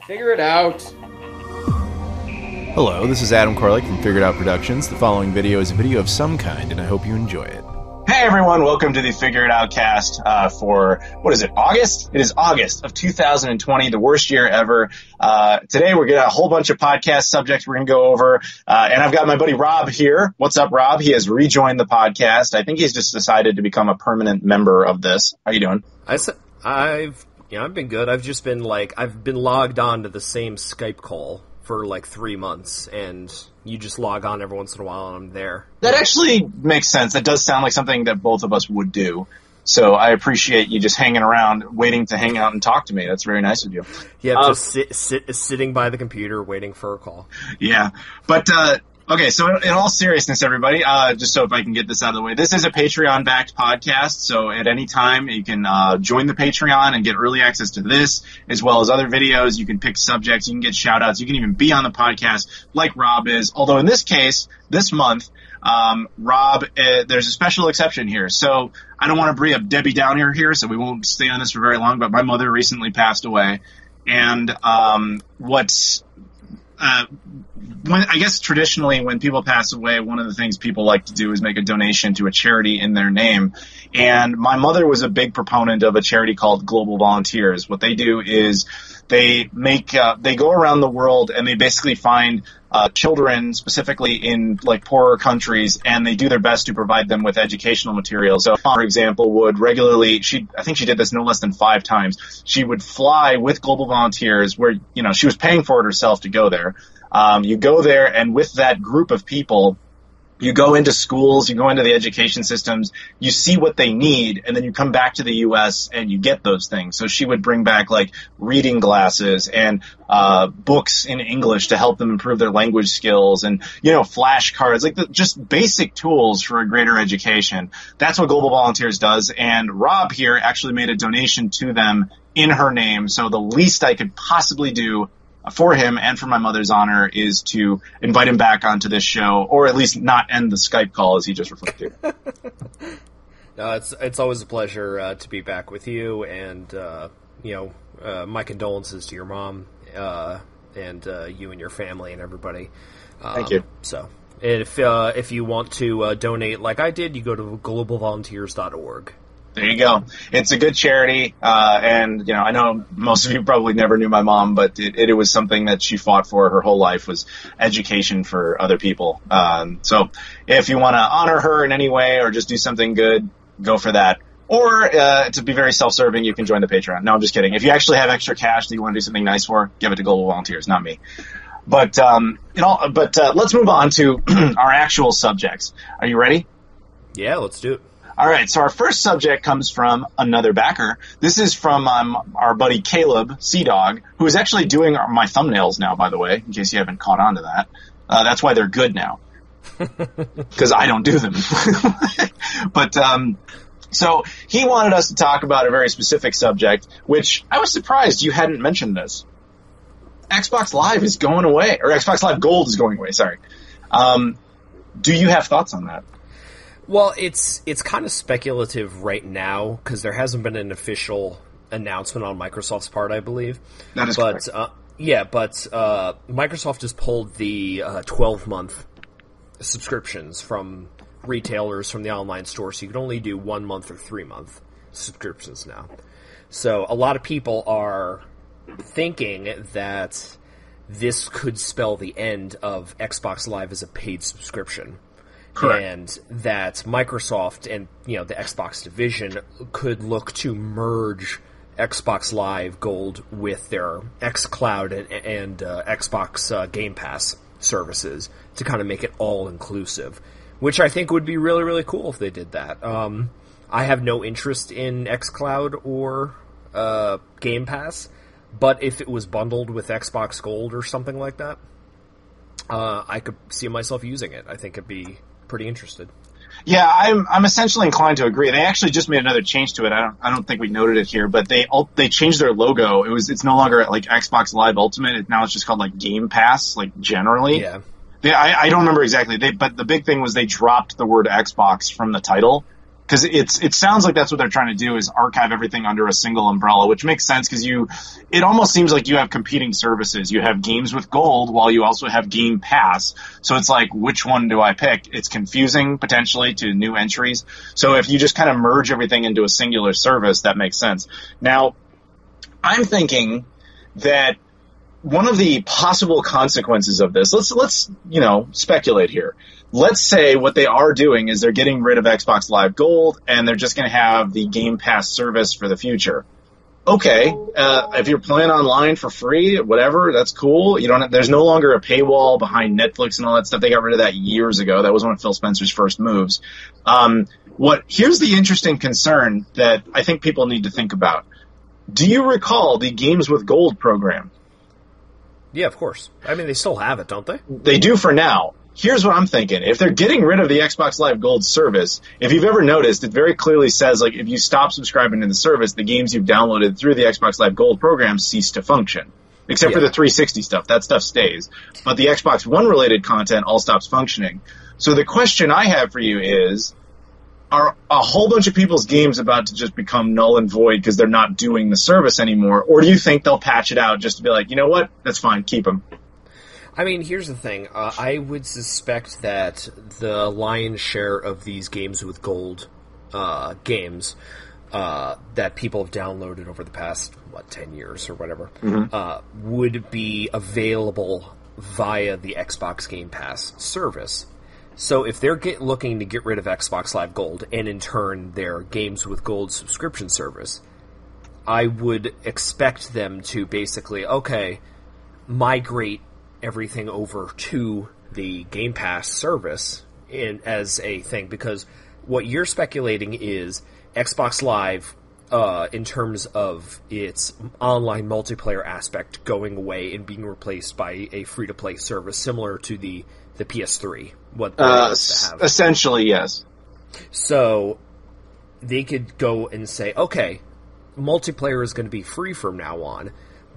Figure it out. Hello, this is Adam Koralik from Figured Out Productions. The following video is a video of some kind, and I hope you enjoy it. Hey everyone, welcome to the FigureItOutcast for, what is it, August? It is August of 2020, the worst year ever. Today we're going to a whole bunch of podcast subjects we're going to go over, and I've got my buddy Rob here. What's up, Rob? He has rejoined the podcast. I think he's just decided to become a permanent member of this. How you doing? I've been good. I've been logged on to the same Skype call for like 3 months, and you just log on every once in a while and I'm there. That actually makes sense. That does sound like something that both of us would do. So I appreciate you just hanging around, waiting to hang out and talk to me. That's very nice of you. Yeah, just sitting by the computer waiting for a call. Yeah, but okay, so in all seriousness, everybody, just so if I can get this out of the way, this is a Patreon-backed podcast, so at any time you can join the Patreon and get early access to this, as well as other videos. You can pick subjects, you can get shout-outs, you can even be on the podcast like Rob is, although in this case, this month, Rob, there's a special exception here. So I don't want to bring up Debbie Downer here, so we won't stay on this for very long, but my mother recently passed away, and I guess traditionally when people pass away, one of the things people like to do is make a donation to a charity in their name. And my mother was a big proponent of a charity called Global Volunteers. What they do is they go around the world and they basically find children, specifically in like poorer countries, and they do their best to provide them with educational materials. So, for example, would regularly, I think she did this no less than 5 times. She would fly with Global Volunteers where, she was paying for it herself to go there. You go there, and with that group of people, you go into schools, you go into the education systems, you see what they need, and then you come back to the U.S. and you get those things. So she would bring back like reading glasses and books in English to help them improve their language skills, and flashcards, like just basic tools for a greater education. That's what Global Volunteers does, and Rob here actually made a donation to them in her name. So the least I could possibly do for him and for my mother's honor is to invite him back onto this show, or at least not end the Skype call as he just referred to. No, it's always a pleasure to be back with you, and my condolences to your mom and you and your family and everybody. Thank you. So, if you want to donate like I did, you go to globalvolunteers.org. There you go. It's a good charity, and I know most of you probably never knew my mom, but it was something that she fought for her whole life, was education for other people. So if you want to honor her in any way or just do something good, go for that. Or to be very self-serving, you can join the Patreon. No, I'm just kidding. If you actually have extra cash that you want to do something nice for, give it to Global Volunteers, not me. But let's move on to our actual subjects. Are you ready? Yeah, let's do it. All right, so our first subject comes from another backer. This is from our buddy Caleb, Sea-Dog, who is actually doing my thumbnails now, by the way, in case you haven't caught on to that. That's why they're good now, because I don't do them. But so he wanted us to talk about a very specific subject, which I was surprised you hadn't mentioned this. Xbox Live is going away, or Xbox Live Gold is going away, sorry. Do you have thoughts on that? Well, it's kind of speculative right now because there hasn't been an official announcement on Microsoft's part, I believe. That is correct. Microsoft has pulled the 12-month subscriptions from retailers from the online store, so you can only do 1 month or 3-month subscriptions now. So a lot of people are thinking that this could spell the end of Xbox Live as a paid subscription. Correct. And that Microsoft and the Xbox division could look to merge Xbox Live Gold with their xCloud and Xbox Game Pass services to kind of make it all-inclusive, which I think would be really, really cool if they did that. I have no interest in xCloud or Game Pass, but if it was bundled with Xbox Gold or something like that, I could see myself using it. I think it'd be pretty interested. Yeah, I'm essentially inclined to agree. They actually just made another change to it. I don't think we noted it here, but they changed their logo. It's no longer like Xbox Live Ultimate. Now it's just called like Game Pass, like generally. Yeah. I don't remember exactly. But the big thing was they dropped the word Xbox from the title, Because it sounds like that's what they're trying to do, is archive everything under a single umbrella, which makes sense because it almost seems like you have competing services. You have games with gold while you also have Game Pass. So it's like, which one do I pick? It's confusing potentially to new entries. So if you just kind of merge everything into a singular service, that makes sense. Now, I'm thinking that one of the possible consequences of this, let's speculate here. Let's say what they are doing is they're getting rid of Xbox Live Gold and they're just going to have the Game Pass service for the future. Okay, if you're playing online for free, whatever, that's cool. There's no longer a paywall behind Netflix and all that stuff. They got rid of that years ago. That was one of Phil Spencer's first moves. Here's the interesting concern that I think people need to think about. Do you recall the Games with Gold program? Yeah, of course. I mean, they still have it, don't they? They do for now. Here's what I'm thinking. If they're getting rid of the Xbox Live Gold service, if you've ever noticed, it very clearly says, like, if you stop subscribing to the service, the games you've downloaded through the Xbox Live Gold program cease to function. Except for the 360 stuff. That stuff stays. But the Xbox One related content all stops functioning. So the question I have for you is, are a whole bunch of people's games about to just become null and void because they're not doing the service anymore? Or do you think they'll patch it out just to be like, you know what, that's fine, keep them? I mean, here's the thing. I would suspect that the lion's share of these games with gold games that people have downloaded over the past, 10 years or whatever, would be available via the Xbox Game Pass service. So if they're looking to get rid of Xbox Live Gold and in turn their Games with Gold subscription service, I would expect them to basically, migrate everything over to the Game Pass service as a thing, because what you're speculating is Xbox Live, in terms of its online multiplayer aspect, going away and being replaced by a free-to-play service similar to the PS3. What they used to have. Essentially, yes. So they could go and say, okay, multiplayer is going to be free from now on,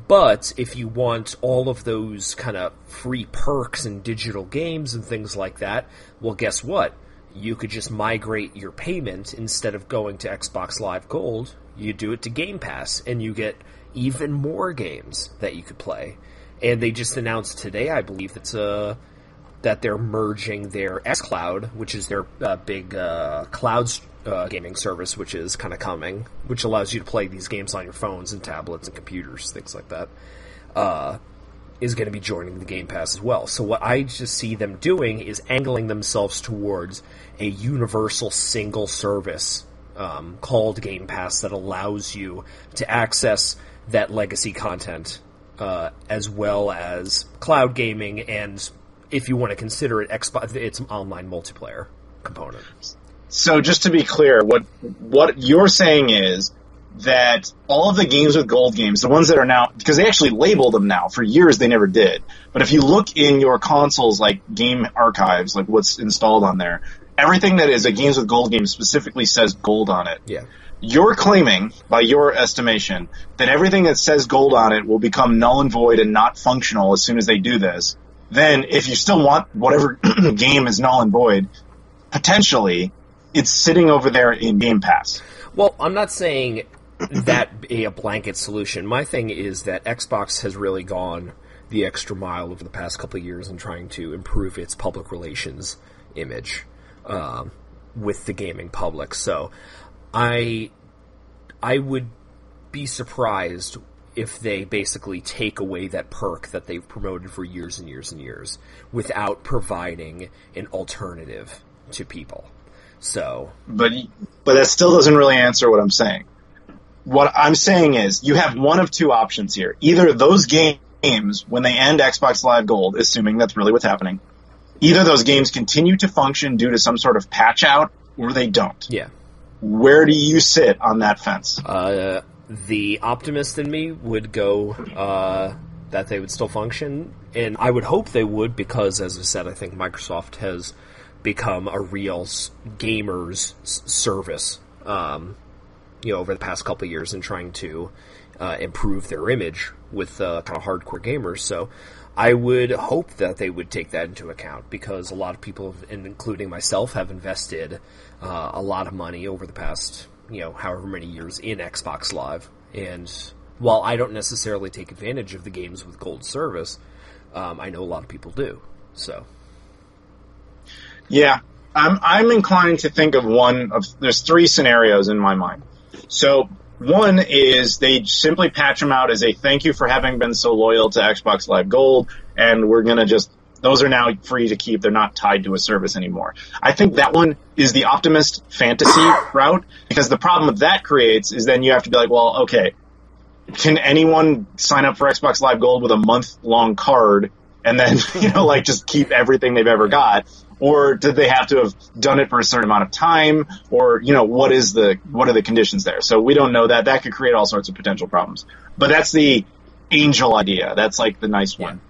but if you want all of those kind of free perks and digital games and things like that, well, guess what? You could just migrate your payment. Instead of going to Xbox Live Gold, you do it to Game Pass, and you get even more games that you could play. And they just announced today, I believe, that they're merging their xCloud, which is their big cloud gaming service, which is kind of coming, which allows you to play these games on your phones and tablets and computers, things like that, is going to be joining the Game Pass as well. So what I just see them doing is angling themselves towards a universal single service called Game Pass that allows you to access that legacy content as well as cloud gaming and, if you want to consider it, its online multiplayer component. So just to be clear, what you're saying is that all of the Games with Gold games, the ones that are now, because they actually label them now, for years they never did, but if you look in your consoles, like game archives, like what's installed on there, everything that is a Games with Gold game specifically says gold on it. Yeah. You're claiming, by your estimation, that everything that says gold on it will become null and void and not functional as soon as they do this. Then, if you still want whatever game is null and void, potentially, it's sitting over there in Game Pass. Well, I'm not saying that be a blanket solution. My thing is that Xbox has really gone the extra mile over the past couple of years in trying to improve its public relations image with the gaming public. So, I would be surprised if they basically take away that perk that they've promoted for years and years and years without providing an alternative to people. So, but that still doesn't really answer what I'm saying. What I'm saying is you have one of two options here. Either those games, when they end Xbox Live Gold, assuming that's really what's happening, either those games continue to function due to some sort of patch out, or they don't. Yeah. Where do you sit on that fence? The optimist in me would go that they would still function, and I would hope they would because, as I said, I think Microsoft has become a real gamers service. over the past couple of years and trying to improve their image with kind of hardcore gamers. So I would hope that they would take that into account, because a lot of people, including myself, have invested a lot of money over the past, however many years in Xbox Live. And while I don't necessarily take advantage of the games with gold service, I know a lot of people do. So, yeah, I'm inclined to think of there's three scenarios in my mind. So one is they simply patch them out as a thank you for having been so loyal to Xbox Live Gold, and we're going to those are now free to keep. They're not tied to a service anymore. I think that one is the optimist fantasy route, because the problem that that creates is then you have to be like, well, okay, can anyone sign up for Xbox Live Gold with a month-long card and then, just keep everything they've ever got? Or did they have to have done it for a certain amount of time? Or, what are the conditions there? So we don't know that. That could create all sorts of potential problems. But that's the angel idea. That's like the nice one.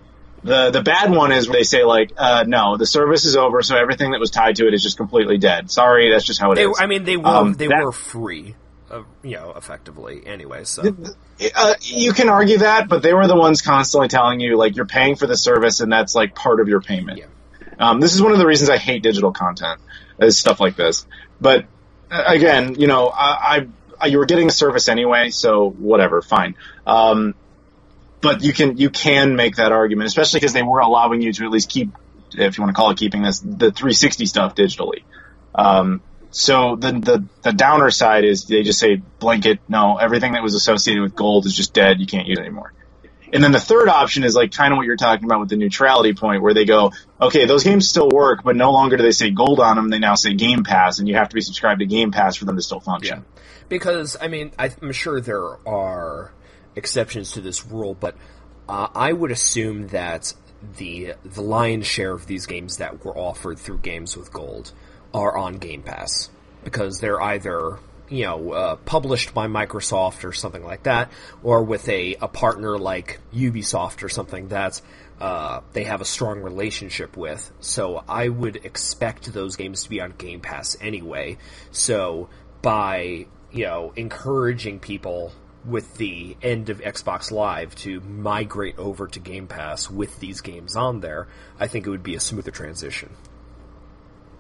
The bad one is where they say no, the service is over, so everything that was tied to it is just completely dead. Sorry, that's just how it is. I mean, they were free, effectively anyway. So you can argue that, but they were the ones constantly telling you you're paying for the service, and that's part of your payment. Yeah. This is one of the reasons I hate digital content, is stuff like this. But again, you were getting a service anyway, so whatever, fine. But you can make that argument, especially because they were allowing you to at least keep, if you want to call it keeping this, the 360 stuff digitally. So the downer side is they just say blanket, no, everything that was associated with gold is just dead. You can't use it anymore. And then the third option is kind of what you're talking about with the neutrality point, where they go, okay, those games still work, but no longer do they say gold on them. They now say Game Pass, and you have to be subscribed to Game Pass for them to still function. Yeah. Because, I'm sure there are exceptions to this rule, but I would assume that the lion's share of these games that were offered through Games with Gold are on Game Pass, because they're either published by Microsoft or something like that, or with a partner like Ubisoft or something that they have a strong relationship with. So I would expect those games to be on Game Pass anyway. So by encouraging people with the end of Xbox Live to migrate over to Game Pass with these games on there, I think it would be a smoother transition.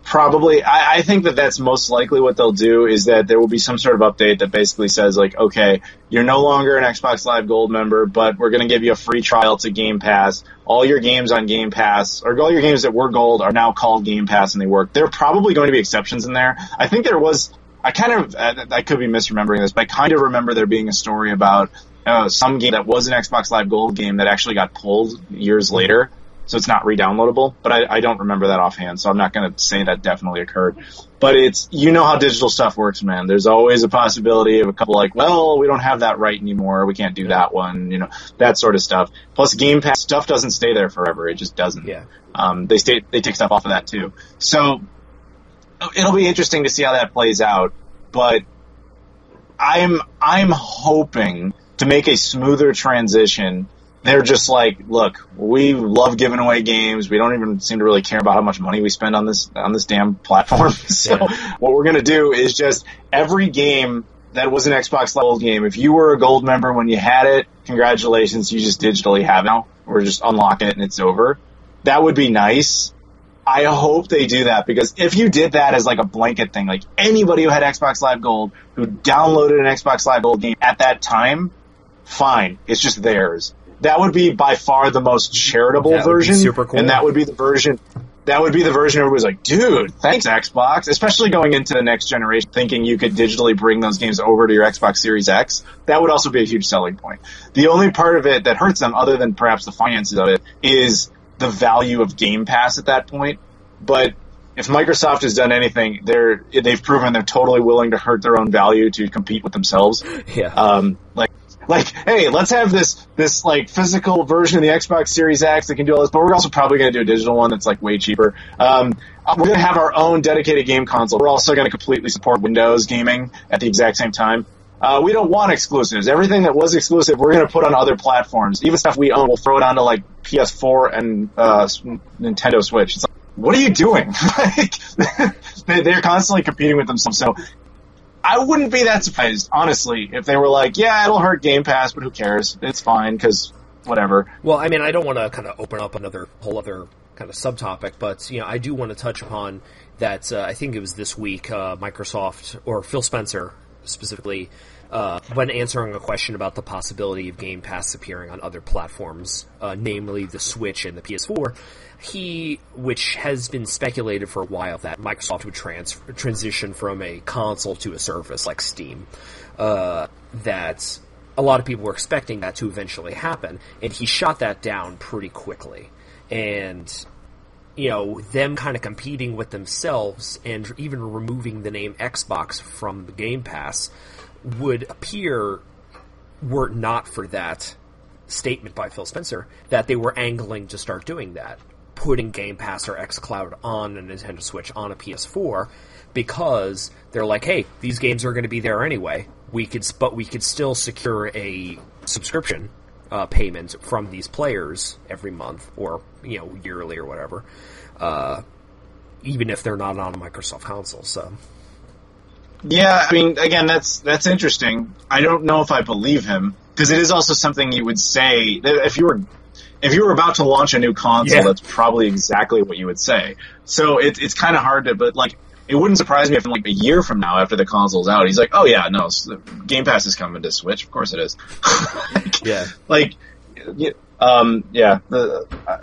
Probably. I think that that's most likely what they'll do, is that there will be some sort of update that basically says okay, you're no longer an Xbox Live Gold member, but we're going to give you a free trial to Game Pass. All your games on Game Pass, or all your games that were Gold, are now called Game Pass, and they work. There are probably going to be exceptions in there. I think there was, I could be misremembering this, but I kind of remember there being a story about some game that was an Xbox Live Gold game that actually got pulled years later. So it's not re-downloadable, but I don't remember that offhand, so I'm not going to say that definitely occurred. But it's, how digital stuff works, man. There's always a possibility of a couple we don't have that right anymore, we can't do that one, that sort of stuff. Plus, Game Pass stuff doesn't stay there forever, it just doesn't. Yeah. They take stuff off of that too. So it'll be interesting to see how that plays out, but I'm hoping to make a smoother transition. They're just look, we love giving away games. We don't even seem to really care about how much money we spend on this damn platform. So what we're going to do is just every game that was an Xbox Live Gold game, if you were a Gold member when you had it, congratulations, you just digitally have it now. Or just unlock it and it's over. That would be nice. I hope they do that, because if you did that as a blanket thing, anybody who had Xbox Live Gold, who downloaded an Xbox Live Gold game at that time, fine, it's just theirs. That would be by far the most charitable version, super cool. And that would be the version everybody's like, dude, thanks Xbox, especially going into the next generation, thinking you could digitally bring those games over to your Xbox Series X. That would also be a huge selling point. The only part of it that hurts them, other than perhaps the finances of it, is the value of Game Pass at that point. But if Microsoft has done anything, they've proven they're totally willing to hurt their own value to compete with themselves. Yeah. Hey, let's have this physical version of the Xbox Series X that can do all this, but we're also probably going to do a digital one that's way cheaper. We're going to have our own dedicated game console. We're also going to completely support Windows gaming at the exact same time. We don't want exclusives. Everything that was exclusive, we're going to put on other platforms. Even stuff we own, we'll throw it onto PS4 and Nintendo Switch. It's what are you doing? They're constantly competing with themselves. So I wouldn't be that surprised, honestly, if they were like, yeah, it'll hurt Game Pass, but who cares? It's fine, because whatever. Well, I mean, I don't want to kind of open up another whole other kind of subtopic, but, I do want to touch upon that, I think it was this week, Microsoft, or Phil Spencer, specifically, when answering a question about the possibility of Game Pass appearing on other platforms, namely the Switch and the PS4, which has been speculated for a while that Microsoft would transition from a console to a service like Steam, that a lot of people were expecting that to eventually happen, and he shot that down pretty quickly. And, them kind of competing with themselves and even removing the name Xbox from the Game Pass would appear, were it not for that statement by Phil Spencer, that they were angling to start doing that, putting Game Pass or xCloud on a Nintendo Switch, on a PS4, because they're like, hey, these games are going to be there anyway. We could still secure a subscription payment from these players every month, or yearly or whatever, even if they're not on a Microsoft console. So, yeah, I mean, again, that's interesting. I don't know if I believe him, because it is also something you would say that if you were about to launch a new console, that's probably exactly what you would say. So it's kind of hard to, but like, it wouldn't surprise me if in like a year from now, after the console's out, he's like, oh yeah, no, Game Pass is coming to Switch. Of course it is.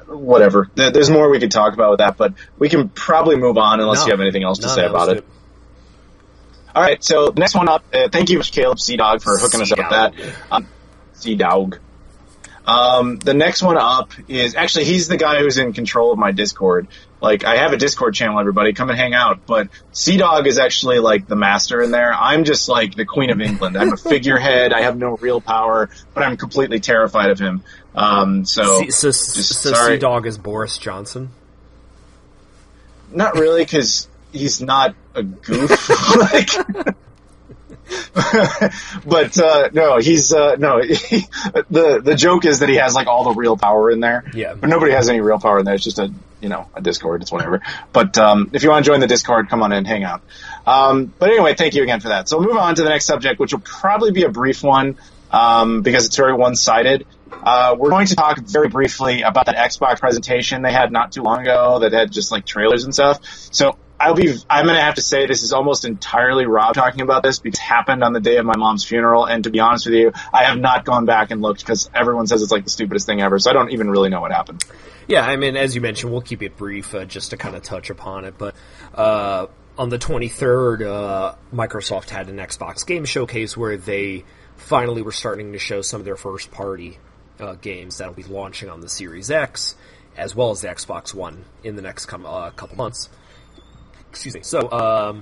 Whatever. There's more we could talk about with that, but we can probably move on unless you have anything else to say about it. All right, so next one up, thank you, Caleb C-Dog, for hooking us up with that. C-Dog. The next one up is, actually, he's the guy who's in control of my Discord. Like, I have a Discord channel, everybody, come and hang out, but C-Dog is actually, like, the master in there. I'm just, like, the Queen of England. I'm a figurehead, I have no real power, but I'm completely terrified of him. So C-Dog is Boris Johnson? Not really, because he's not a goof. Like... but no, he's the joke is that he has like all the real power in there. Yeah. But nobody has any real power in there. It's just a Discord. It's whatever. But if you want to join the Discord, come on in, hang out. But anyway, thank you again for that. So we'll move on to the next subject, which will probably be a brief one because it's very one-sided. We're going to talk very briefly about that Xbox presentation they had not too long ago that had just like trailers and stuff. So I'm going to have to say this is almost entirely Rob talking about this because it happened on the day of my mom's funeral. And to be honest with you, I have not gone back and looked because everyone says it's like the stupidest thing ever. So I don't even really know what happened. Yeah, I mean, as you mentioned, we'll keep it brief just to kind of touch upon it. But on the 23rd, Microsoft had an Xbox game showcase where they finally were starting to show some of their first-party games that will be launching on the Series X as well as the Xbox One in the next couple months. Excuse me. So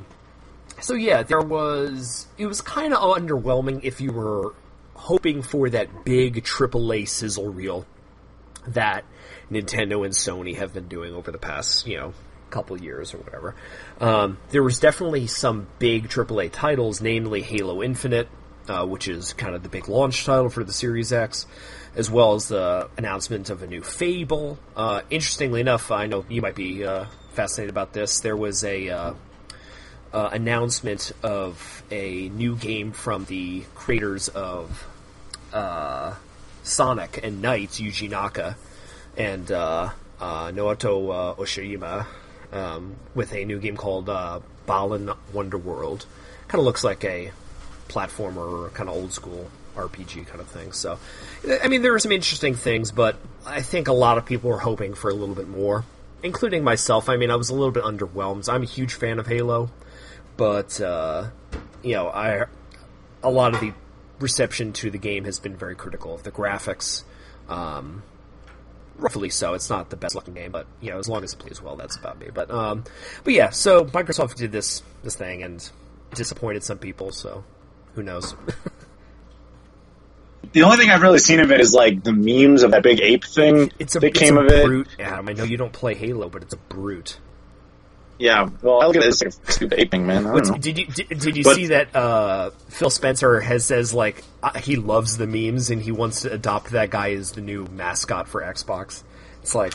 yeah, it was kind of underwhelming if you were hoping for that big AAA sizzle reel that Nintendo and Sony have been doing over the past, couple years or whatever. There was definitely some big AAA titles, namely Halo Infinite, which is kind of the big launch title for the Series X, as well as the announcement of a new Fable. Interestingly enough, I know you might be fascinated about this. There was a announcement of a new game from the creators of Sonic and Knights, Yuji Naka and Naoto Oshima, with a new game called Balan Wonderworld. Kind of looks like a platformer, kind of old school RPG kind of thing. So, I mean, there were some interesting things, but I think a lot of people were hoping for a little bit more, including myself. I mean, I was a little bit underwhelmed. I'm a huge fan of Halo, but, a lot of the reception to the game has been very critical of the graphics. Roughly so. It's not the best looking game, but, as long as it plays well, that's about me. But yeah, so Microsoft did this thing and disappointed some people, so who knows? The only thing I've really seen of it is like the memes of that big ape thing that came of it. Brute, Adam. I know you don't play Halo, but it's a brute. Yeah, well, I look at it as like a stupid ape thing, man. I don't know. Did you see that Phil Spencer says like he loves the memes and he wants to adopt that guy as the new mascot for Xbox? It's like,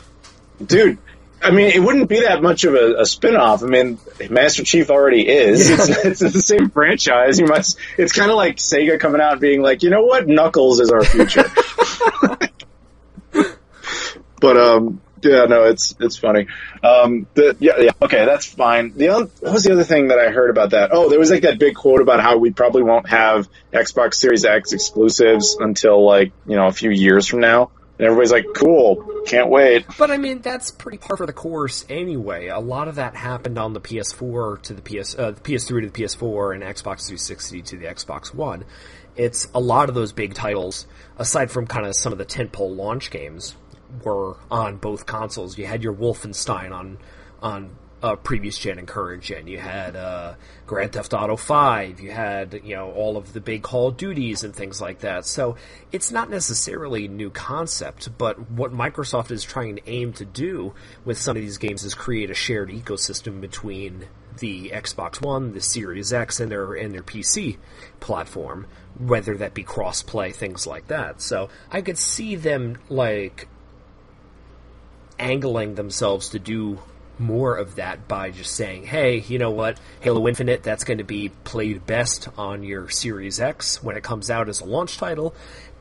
dude, I mean, it wouldn't be that much of a spin-off. I mean, Master Chief already is. It's the same franchise. It's kind of like Sega coming out and being like, you know what? Knuckles is our future. But, yeah, no, it's funny. Okay, that's fine. What was the other thing that I heard about that? Oh, there was like that big quote about how we probably won't have Xbox Series X exclusives until like, a few years from now. And everybody's like, cool, can't wait. But I mean, that's pretty par for the course anyway. A lot of that happened on the PS4 to the PS3 to the PS4 and Xbox 360 to the Xbox One. It's a lot of those big titles, aside from kind of some of the tentpole launch games, were on both consoles. You had your Wolfenstein on previous gen and current gen. You had Grand Theft Auto 5. You had all of the big Call of Duties and things like that. So it's not necessarily a new concept, but what Microsoft is trying to aim to do with some of these games is create a shared ecosystem between the Xbox One, the Series X, and their PC platform, whether that be cross-play, things like that. So I could see them angling themselves to do more of that by just saying, hey, you know what, Halo Infinite, that's going to be played best on your Series X when it comes out as a launch title,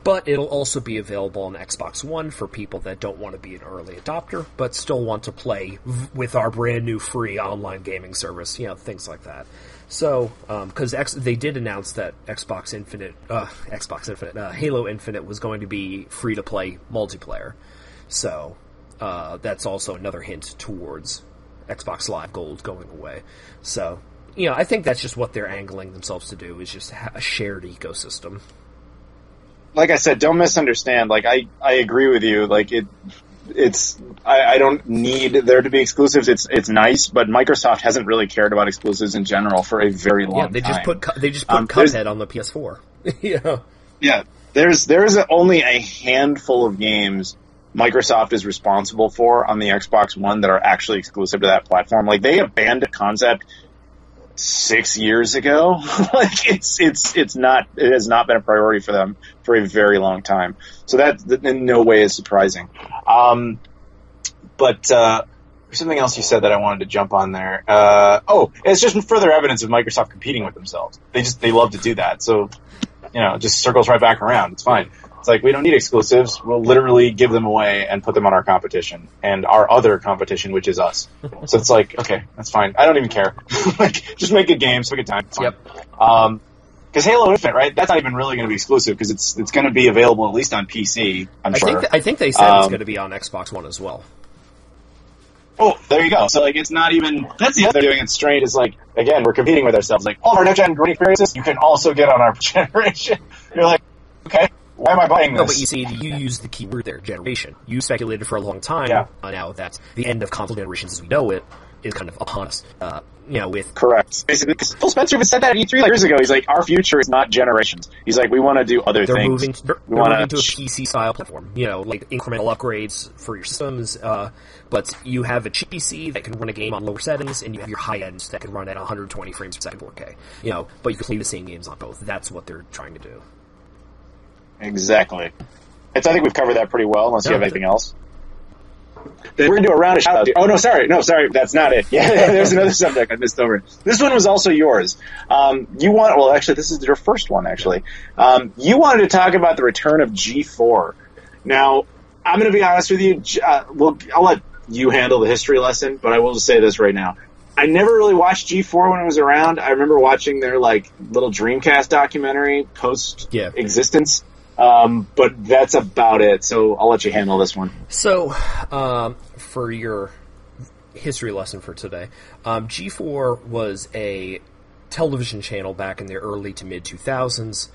but it'll also be available on Xbox One for people that don't want to be an early adopter, but still want to play with our brand new free online gaming service, things like that. So, because they did announce that Halo Infinite was going to be free-to-play multiplayer, so that's also another hint towards Xbox Live Gold going away. So, I think that's just what they're angling themselves to do, is just a shared ecosystem. Like I said, don't misunderstand. Like, I agree with you. Like, I don't need there to be exclusives. It's nice, but Microsoft hasn't really cared about exclusives in general for a very long time. They just put Cuphead on the PS4. Yeah. There's only a handful of games Microsoft is responsible for on the Xbox One that are actually exclusive to that platform. Like, they abandoned the concept 6 years ago. Like, it has not been a priority for them for a very long time. So that in no way is surprising. But there's something else you said that I wanted to jump on there. It's just further evidence of Microsoft competing with themselves. They love to do that. So, it just circles right back around. It's fine. It's like, we don't need exclusives. We'll literally give them away and put them on our competition and our other competition, which is us. So it's like, okay, that's fine. I don't even care. Just make good games, make good time. It's fine. Yep. Because Halo Infinite, right? That's not even really going to be exclusive because it's going to be available at least on PC. I think they said it's going to be on Xbox One as well. Oh, there you go. So, it's not even... That's the other thing that's strange is, again, we're competing with ourselves. All of our next-gen great experiences, you can also get on our generation. You're like, okay, why am I buying this? No, but you see, you used the key word there, generation. You speculated for a long time now that the end of console generations as we know it is kind of upon us. With... Correct. Basically, because Phil Spencer even said that at E3 years ago. He's like, our future is not generations. He's like, we want to do other things. They're moving to a PC-style platform. Incremental upgrades for your systems. But you have a cheap PC that can run a game on lower settings, and you have your high-end that can run at 120 frames per second 4K. But you can play the same games on both. That's what they're trying to do. Exactly. I think we've covered that pretty well, unless you have anything else. Then we're going to do a round of shout-outs. Oh, no, sorry, that's not it. Yeah, there's another subject I missed over. This one was also yours. This is your first one, actually. You wanted to talk about the return of G4. Now, I'm going to be honest with you. I'll let you handle the history lesson, but I will just say this right now. I never really watched G4 when it was around. I remember watching their, little Dreamcast documentary post-existence. But that's about it, so I'll let you handle this one. So, for your history lesson for today, G4 was a television channel back in the early to mid-2000s,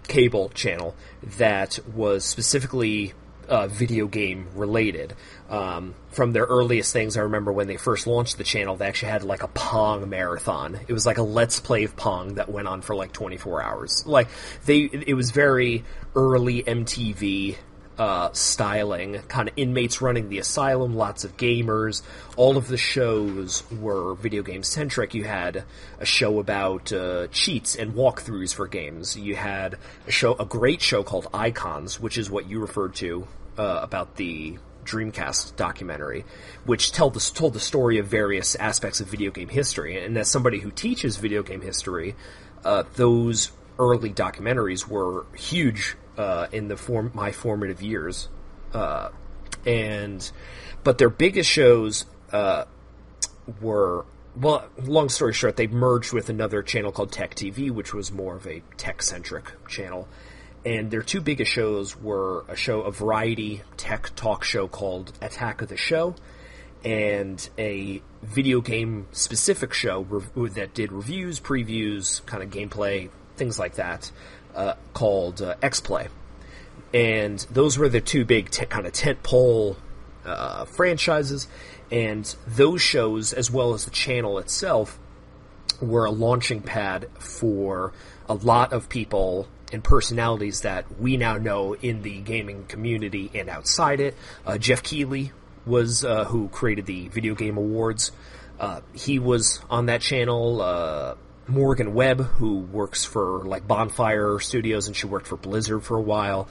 cable channel that was specifically video game related. From their earliest things, I remember when they first launched the channel, they actually had a Pong marathon. It was like a Let's Play of Pong that went on for 24 hours. It was very early MTV styling, kind of inmates running the asylum, lots of gamers. All of the shows were video game centric. You had a show about cheats and walkthroughs for games. You had a great show called Icons, which is what you referred to about the Dreamcast documentary, which told the story of various aspects of video game history. And as somebody who teaches video game history, those early documentaries were huge in my formative years. But their biggest shows were, well, long story short, they merged with another channel called Tech TV, which was more of a tech-centric channel. And their two biggest shows were a variety tech talk show called Attack of the Show, and a video game specific show that did reviews, previews, kind of gameplay, things like that, called X-Play. And those were the two big kind of tentpole franchises, and those shows, as well as the channel itself, were a launching pad for a lot of people and personalities that we now know in the gaming community and outside it. Jeff Keighley was who created the Video Game Awards. He was on that channel. Morgan Webb, who works for like Bonfire Studios, and she worked for Blizzard for a while.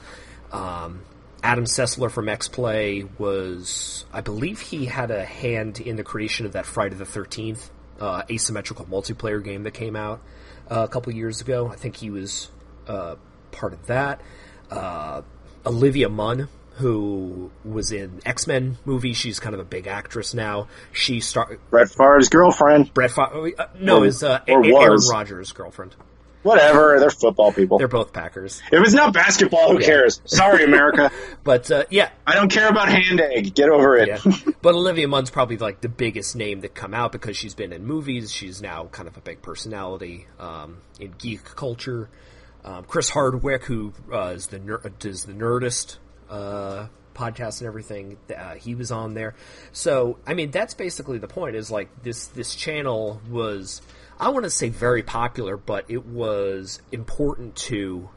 Adam Sessler from X-Play was, I believe he had a hand in the creation of that Friday the 13th asymmetrical multiplayer game that came out a couple years ago. I think he was part of that. Olivia Munn, who was in X-Men movies. She's kind of a big actress now. She started... Brett Favre's girlfriend. Aaron Rodgers' girlfriend. Whatever, they're football people. They're both Packers. If it's not basketball, who cares? Sorry, America. But, yeah. I don't care about hand egg. Get over it. Yeah. But Olivia Munn's probably like the biggest name that come out because she's been in movies. She's now kind of a big personality in geek culture. Chris Hardwick, who does the Nerdist podcast and everything, he was on there. So, I mean, that's basically the point, is like this channel was, I want to say very popular, but it was important to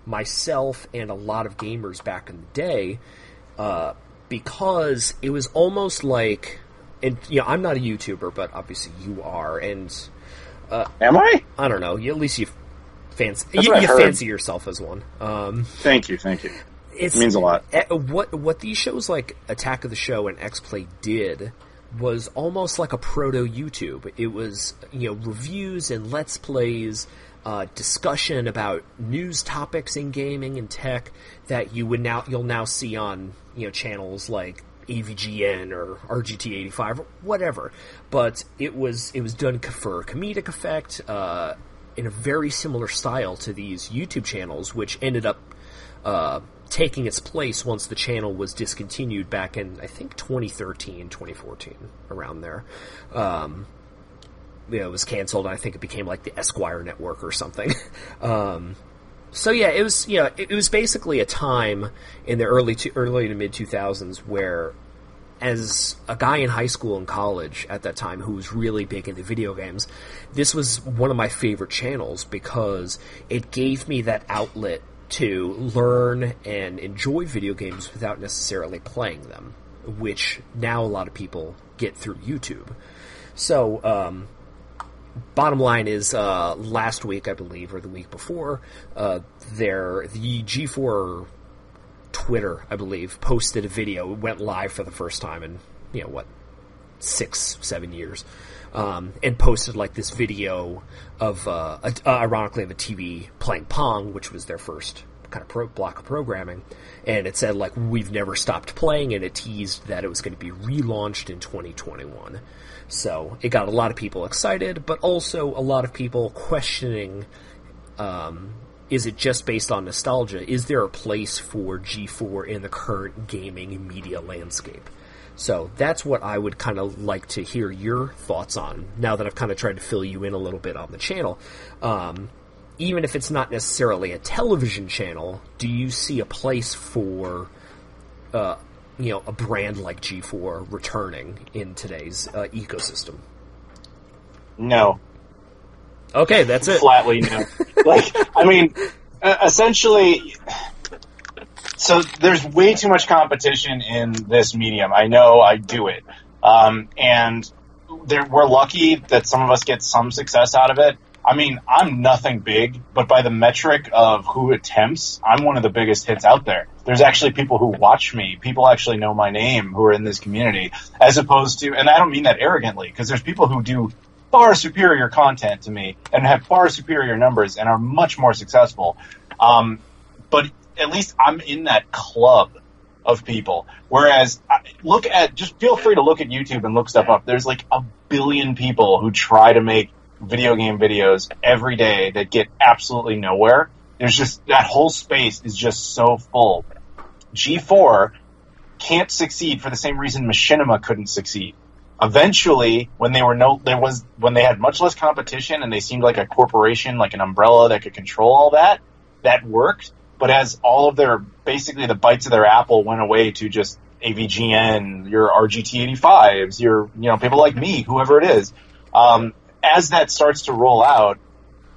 myself and a lot of gamers back in the day, because it was almost like, and I'm not a YouTuber, but obviously you are, and am I? I don't know. At least you fancy yourself as one. Thank you. It means a lot. What these shows like Attack of the Show and X-Play did was almost like a proto-YouTube. It was, reviews and Let's Plays, discussion about news topics in gaming and tech that you'll now see on, channels like AVGN or RGT85 or whatever. But it was done for a comedic effect, in a very similar style to these YouTube channels, which ended up taking its place once the channel was discontinued back in, I think, 2013, 2014, around there. It was canceled, and I think it became like the Esquire Network or something. So yeah, it was basically a time in the early to mid 2000s where, as a guy in high school and college at that time who was really big into video games, this was one of my favorite channels because it gave me that outlet to learn and enjoy video games without necessarily playing them, which now a lot of people get through YouTube. So, bottom line is, last week, I believe, or the week before, the G4 Twitter, I believe, posted a video. It went live for the first time in, 6-7 years. And posted like this video of, ironically, of a TV playing Pong, which was their first kind of block of programming. And it said, like, we've never stopped playing, and it teased that it was going to be relaunched in 2021. So it got a lot of people excited, but also a lot of people questioning, is it just based on nostalgia? Is there a place for G4 in the current gaming media landscape? So that's what I would kind of like to hear your thoughts on, now that I've kind of tried to fill you in a little bit on the channel. Even if it's not necessarily a television channel, do you see a place for, a brand like G4 returning in today's ecosystem? No. Okay, that's it. Flatly no. Essentially... So there's way too much competition in this medium. I know, I do it. And we're lucky that some of us get some success out of it. I mean, I'm nothing big, but by the metric of who attempts, I'm one of the biggest hits out there. There's actually people who watch me. People actually know my name who are in this community, as opposed to, and I don't mean that arrogantly, because there's people who do far superior content to me and have far superior numbers and are much more successful. But at least I'm in that club of people. Whereas, just feel free to look at YouTube and look stuff up. There's like 1 billion people who try to make video game videos every day that get absolutely nowhere. There's just, that whole space is just so full. G4 can't succeed for the same reason Machinima couldn't succeed. Eventually, when they had much less competition and they seemed like a corporation, like an umbrella that could control all that, that worked. But as all of basically the bites of their apple went away to just AVGN, your RGT85s, your, people like me, whoever it is, as that starts to roll out,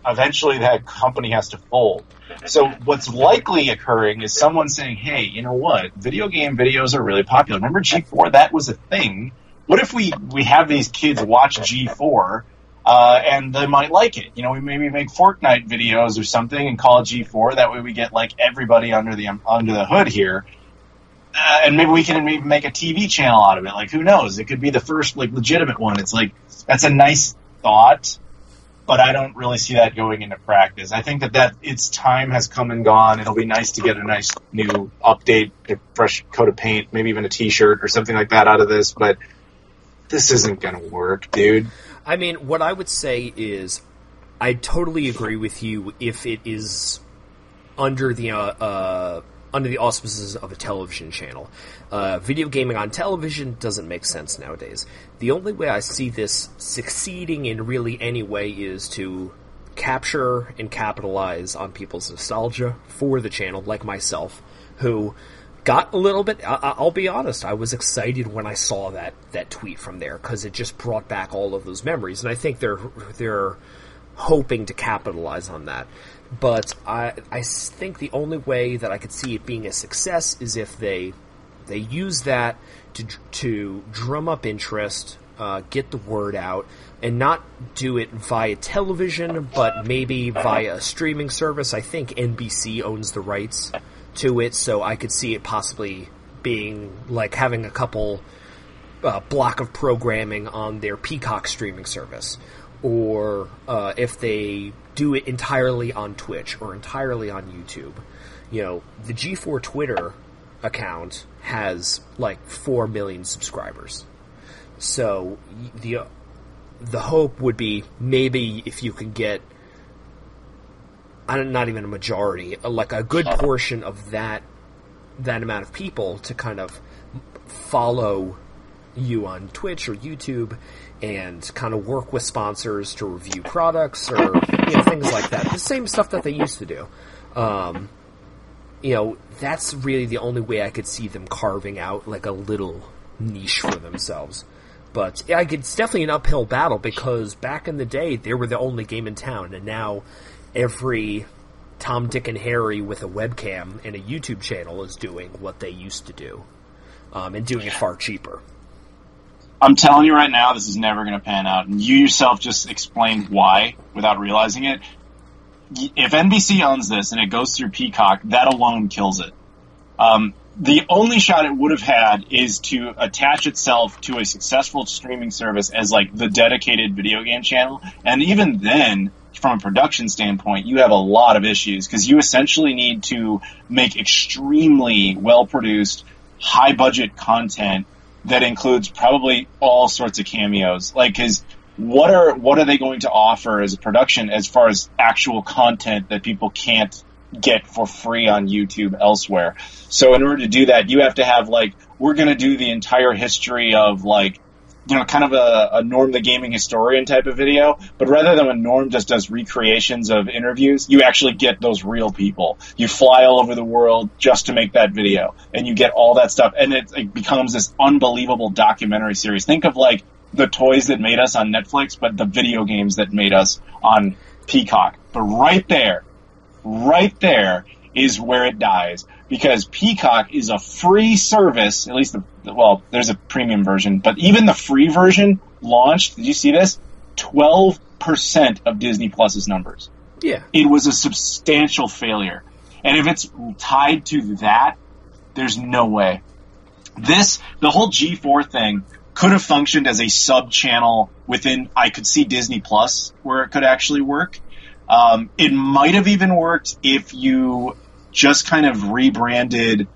eventually that company has to fold. So what's likely occurring is someone saying, hey, you know what? Video game videos are really popular. Remember G4? That was a thing. What if we have these kids watch G4 and they might like it? We maybe make Fortnite videos or something and call it G4. That way we get like everybody under the hood here. And maybe we can maybe make a TV channel out of it. Like, who knows? It could be the first like legitimate one. It's like, that's a nice thought, but I don't really see that going into practice. I think that its time has come and gone. It'll be nice to get a nice new update, a fresh coat of paint, maybe even a t-shirt or something like that out of this, but this isn't going to work, dude. I mean, what I would say is I totally agree with you if it is under the auspices of a television channel. Video gaming on television doesn't make sense nowadays. The only way I see this succeeding in really any way is to capture and capitalize on people's nostalgia for the channel, like myself, who got a little bit, I'll be honest, I was excited when I saw that tweet from there, because it just brought back all of those memories, and I think they're hoping to capitalize on that. But I think the only way that I could see it being a success is if they use that to drum up interest, get the word out, and not do it via television, but maybe via a streaming service. I think NBC owns the rights to it, so I could see it possibly being like having a couple block of programming on their Peacock streaming service. Or if they do it entirely on Twitch or entirely on YouTube. The G4 Twitter account has like 4 million subscribers. So the hope would be maybe if you can get, not even a majority, like a good portion of that amount of people to kind of follow you on Twitch or YouTube and kind of work with sponsors to review products or things like that. The same stuff that they used to do. That's really the only way I could see them carving out like a little niche for themselves. But it's definitely an uphill battle, because back in the day they were the only game in town, and now every Tom, Dick, and Harry with a webcam and a YouTube channel is doing what they used to do, and doing it far cheaper. I'm telling you right now, this is never going to pan out. And you yourself just explained why without realizing it. If NBC owns this and it goes through Peacock, that alone kills it. The only shot it would have had is to attach itself to a successful streaming service as like the dedicated video game channel. And even then, from a production standpoint, you have a lot of issues, because you essentially need to make extremely well-produced, high-budget content that includes probably all sorts of cameos. Like, cause what are they going to offer as a production as far as actual content that people can't get for free on YouTube elsewhere? So in order to do that, you have to have like, we're going to do the entire history of like, kind of a Norm the Gaming Historian type of video, but rather than when Norm just does recreations of interviews, you actually get those real people. You fly all over the world just to make that video, and you get all that stuff, and it becomes this unbelievable documentary series. Think of like the toys that made us on Netflix, but the video games that made us on Peacock. But right there is where it dies, because Peacock is a free service, at least there's a premium version, but even the free version launched, did you see this? $12 1% of Disney Plus's numbers. Yeah. It was a substantial failure. And if it's tied to that, there's no way. The whole G4 thing could have functioned as a sub-channel within, I could see Disney Plus where it could actually work. It might have even worked if you just kind of rebranded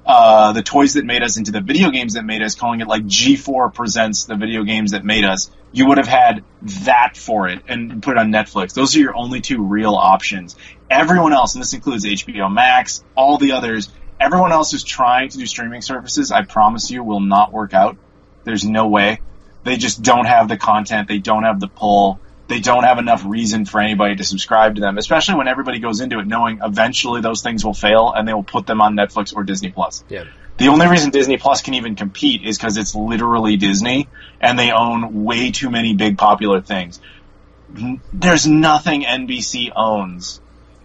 the toys that made us into the video games that made us, calling it like G4 presents the video games that made us. You would have had that for it and put it on Netflix. Those are your only two real options. Everyone else, and this includes HBO Max, all the others, everyone else who's trying to do streaming services, I promise you, will not work out. There's no way. They just don't have the content. They don't have the pull. They don't have enough reason for anybody to subscribe to them, especially when everybody goes into it knowing eventually those things will fail and they will put them on Netflix or Disney Plus. Yeah. The only reason Disney Plus can even compete is because it's literally Disney and they own way too many big popular things. There's nothing NBC owns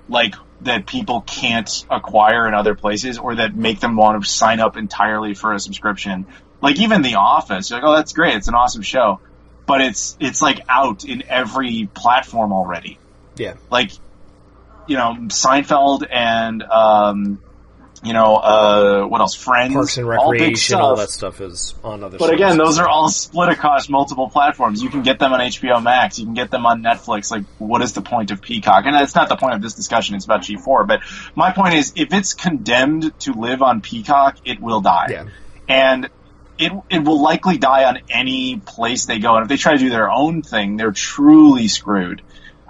like that people can't acquire in other places or that make them want to sign up entirely for a subscription. Like even The Office, you're like, oh, that's great. It's an awesome show. But it's like out in every platform already. Yeah. Like, Seinfeld and, what else? Friends. Parks and Recreation, all that stuff is on other But again, those are all split across multiple platforms. You can get them on HBO Max. You can get them on Netflix. Like, what is the point of Peacock? And that's not the point of this discussion. It's about G4. But my point is, if it's condemned to live on Peacock, it will die. Yeah. And it will likely die on any place they go. And if they try to do their own thing, they're truly screwed.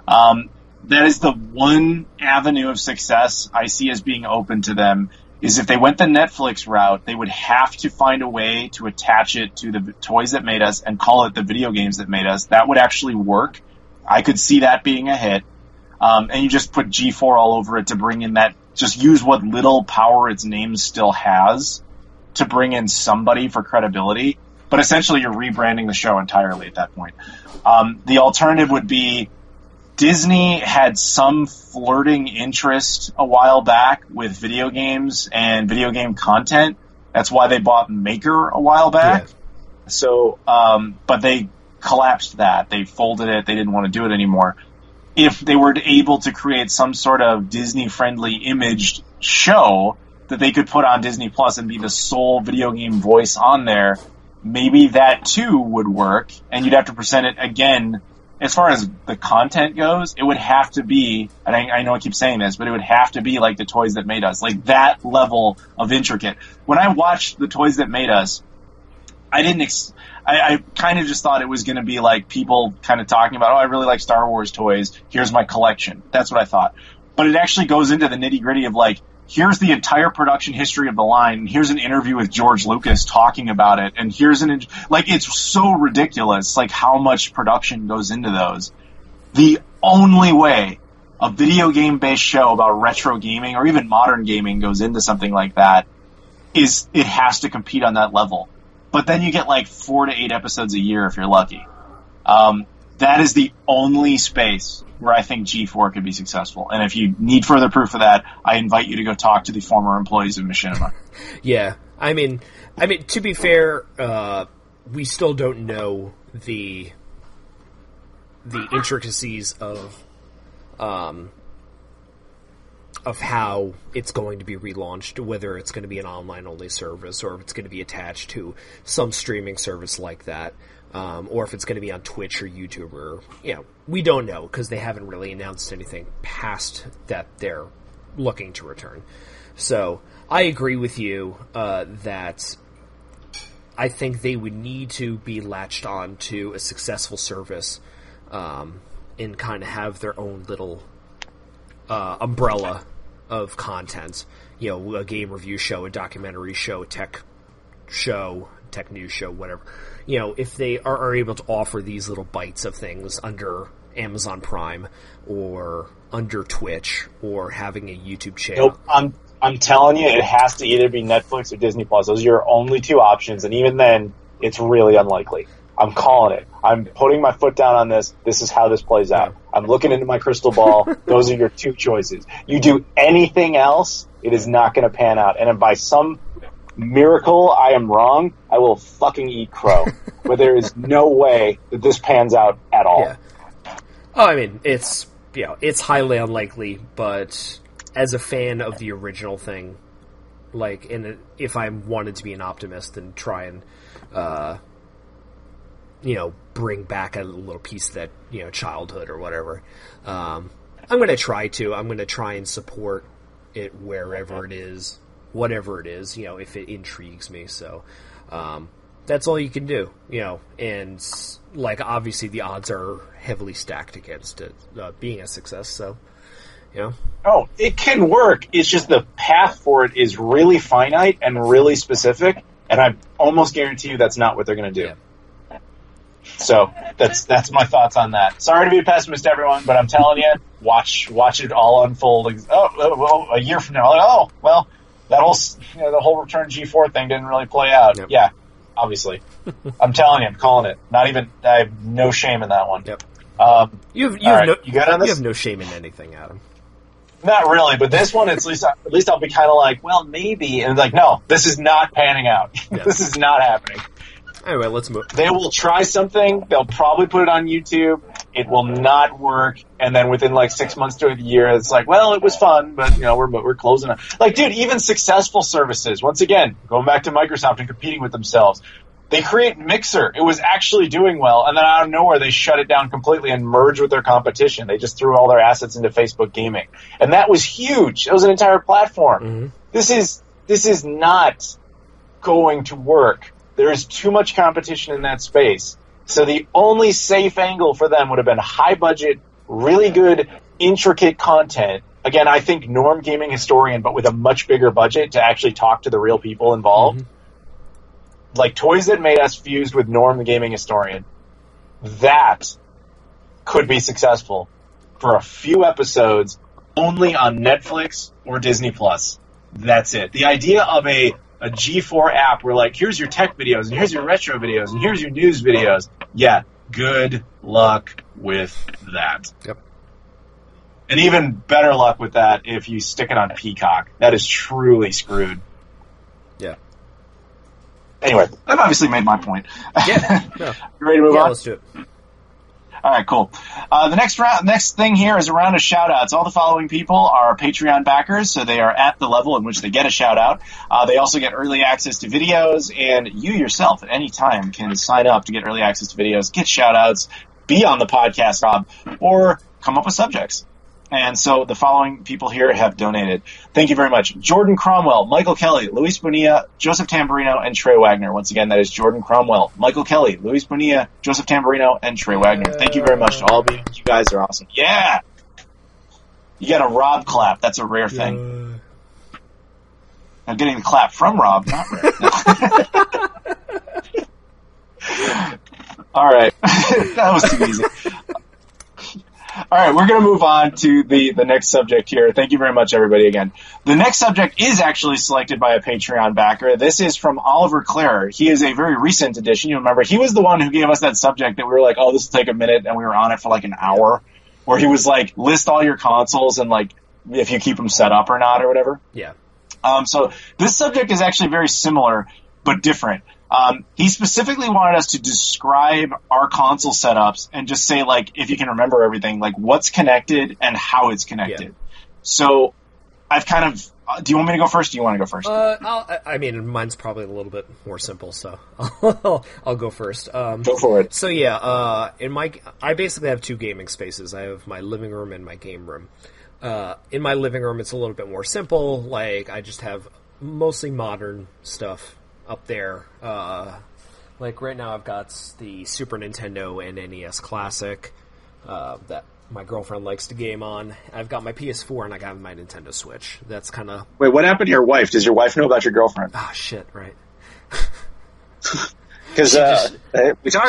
That is the one avenue of success I see as being open to them, is if they went the Netflix route, they would have to find a way to attach it to the toys that made us and call it the video games that made us. That would actually work. I could see that being a hit. And you just put G4 all over it to bring in that, just use what little power its name still has to bring in somebody for credibility, but essentially you're rebranding the show entirely at that point. The alternative would be Disney had some flirting interest a while back with video games and video game content. That's why they bought Maker a while back. Yeah. So, but they collapsed that. They folded it. They didn't want to do it anymore. If they were able to create some sort of Disney-friendly imaged show that they could put on Disney Plus and be the sole video game voice on there, maybe that too would work, and you'd have to present it again. As far as the content goes, it would have to be, and I know I keep saying this, but it would have to be like the toys that made us, like that level of intricate. When I watched the toys that made us, I kind of just thought it was going to be like people kind of talking about, oh, I really like Star Wars toys, here's my collection. That's what I thought. But it actually goes into the nitty-gritty of like, here's the entire production history of the line, and here's an interview with George Lucas talking about it, and here's it's so ridiculous, like how much production goes into those. The only way a video game-based show about retro gaming, or even modern gaming, goes into something like that is it has to compete on that level. But then you get like 4 to 8 episodes a year if you're lucky. That is the only space where I think G4 could be successful. And if you need further proof of that, I invite you to go talk to the former employees of Machinima. Yeah. I mean, to be fair, we still don't know the intricacies of how it's going to be relaunched, whether it's going to be an online-only service or if it's going to be attached to some streaming service like that. Or if it's going to be on Twitch or YouTube, or we don't know because they haven't really announced anything past that they're looking to return. So I agree with you that I think they would need to be latched on to a successful service and kind of have their own little umbrella of content. A game review show, a documentary show, a tech news show, whatever. If they are able to offer these little bites of things under Amazon Prime or under Twitch or having a YouTube channel. Nope, I'm telling you, it has to either be Netflix or Disney Plus. Those are your only two options, and even then, it's really unlikely. I'm calling it. I'm putting my foot down on this. This is how this plays out. I'm looking into my crystal ball. Those are your two choices. You do anything else, it is not going to pan out. And if by some miracle I am wrong, I will fucking eat crow. But there is no way that this pans out at all. Oh, I mean, it's it's highly unlikely, but as a fan of the original thing, like, if I wanted to be an optimist and try and, bring back a little piece of that, childhood or whatever, I'm going to try to. I'm going to try and support it wherever it is, whatever it is, if it intrigues me. So, that's all you can do, and, like, obviously the odds are heavily stacked against it being a success, so, Oh, it can work. It's just the path for it is really finite and really specific, and I almost guarantee you that's not what they're going to do. Yeah. So that's my thoughts on that. Sorry to be a pessimist, everyone, but I'm telling you, watch it all unfold. Well, a year from now, that whole the whole Return G4 thing didn't really play out. Yep. Yeah, obviously. I'm telling you, I'm calling it. I have no shame in that one. Yep. You got on this? You have no shame in anything, Adam. Not really, but this one, at least I'll be kind of like, well, maybe, and like, no, this is not panning out. Yeah. This is not happening. Anyway, let's move. They will try something. They'll probably put it on YouTube. It will not work, and then within like 6 months to a year, it's like, well, it was fun, but we're closing it. Like, dude, even successful services. Once again, going back to Microsoft and competing with themselves. They create Mixer. It was actually doing well, and then out of nowhere, they shut it down completely and merged with their competition. They just threw all their assets into Facebook Gaming, and that was huge. It was an entire platform. Mm-hmm. This is not going to work. There is too much competition in that space. So the only safe angle for them would have been high budget, really good, intricate content. Again, I think Norm Gaming Historian, but with a much bigger budget to actually talk to the real people involved. Mm-hmm. Like Toys That Made Us fused with Norm the Gaming Historian. That could be successful for a few episodes only on Netflix or Disney Plus. That's it. The idea of a G4 app where, like, here's your tech videos, and here's your retro videos, and here's your news videos. Yeah, good luck with that. Yep. And even better luck with that if you stick it on Peacock. That is truly screwed. Yeah. Anyway, I've obviously made my point. Yeah. No. You ready to move on? Let's do it. All right, cool. The next thing here is a round of shout-outs. All the following people are Patreon backers, so they are at the level in which they get a shout-out. They also get early access to videos, and you yourself at any time can sign up to get early access to videos, get shout-outs, be on the podcast, Rob, or come up with subjects. And so the following people here have donated. Thank you very much. Jordan Cromwell, Michael Kelly, Luis Bonilla, Joseph Tamburino, and Trey Wagner. Once again, that is Jordan Cromwell, Michael Kelly, Luis Bonilla, Joseph Tamburino, and Trey Wagner. Thank you very much to all of you. You guys are awesome. Yeah! You got a Rob clap. That's a rare thing. I'm getting the clap from Rob, not rare. All right. That was too easy. All right, we're going to move on to the next subject here. Thank you very much, everybody, again. The next subject is actually selected by a Patreon backer. This is from Oliver Clare. He is a very recent addition. You remember, he was the one who gave us that subject that we were like, oh, this will take a minute, and we were on it for like an hour, where he was like, list all your consoles and like if you keep them set up or not or whatever. Yeah. So this subject is actually very similar, but different. He specifically wanted us to describe our console setups and just say, like, if you can remember everything, like what's connected and how it's connected. Yeah. So I've kind of, do you want me to go first or do you want to go first? I mean, mine's probably a little bit more simple, so I'll go first. Go for it. So yeah, I basically have two gaming spaces. I have my living room and my game room. In my living room, it's a little bit more simple. Like, I just have mostly modern stuff up there. Like right now I've got the Super Nintendo and NES Classic that my girlfriend likes to game on. I've got my PS4 and I got my Nintendo Switch. That's kind of... Wait, what happened to your wife? Does your wife know about your girlfriend? Ah, shit, right. Because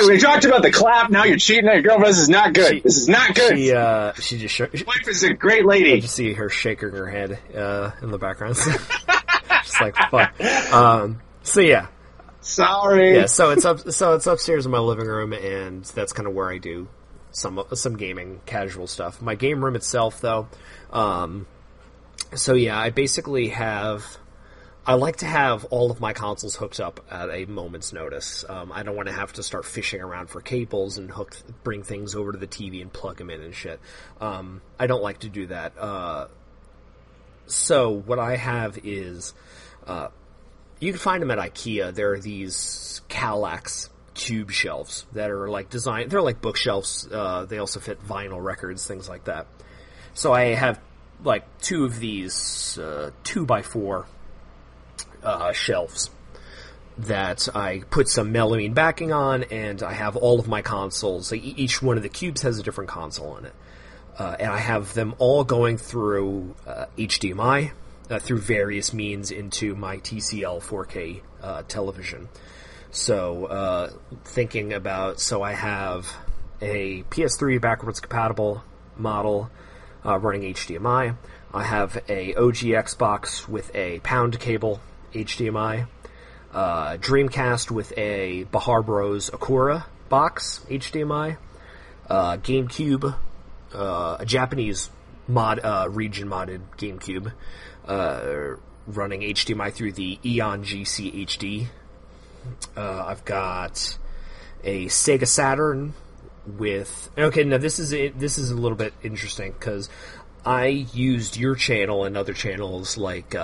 we talked about the clap, now you're cheating on your girlfriend. This is not good. This is not good. She just... Your wife is a great lady. You see her shaking her head in the background. Just like, fuck. So yeah. Sorry. Yeah, so it's upstairs in my living room, and that's kind of where I do some gaming, casual stuff. My game room itself, though, so yeah, I basically have I like to have all of my consoles hooked up at a moment's notice. I don't want to have to start fishing around for cables and bring things over to the TV and plug them in and shit. I don't like to do that. So what I have is, you can find them at IKEA. There are these Kallax tube shelves that are like designed. They're like bookshelves. They also fit vinyl records, things like that. So I have like two of these 2x4 shelves that I put some melamine backing on, and I have all of my consoles. Each one of the cubes has a different console in it. And I have them all going through HDMI, through various means into my TCL 4K television. So, so I have a PS3 backwards compatible model running HDMI. I have a OG Xbox with a pound cable HDMI, Dreamcast with a Bahar Bros. Akura box HDMI, GameCube, a Japanese region modded GameCube, running HDMI through the Eon GC HD. I've got a Sega Saturn with... Okay, now this is a little bit interesting, because I used your channel and other channels like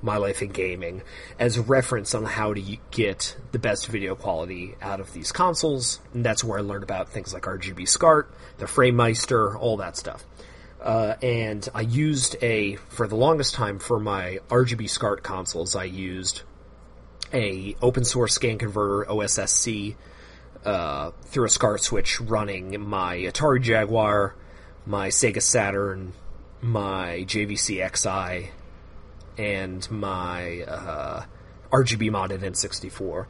My Life in Gaming as a reference on how to get the best video quality out of these consoles, and that's where I learned about things like RGB SCART, the FrameMeister, all that stuff. And I used for the longest time for my RGB SCART consoles, I used a open source scan converter OSSC through a SCART switch running my Atari Jaguar, my Sega Saturn, my JVC XI, and my RGB modded N64.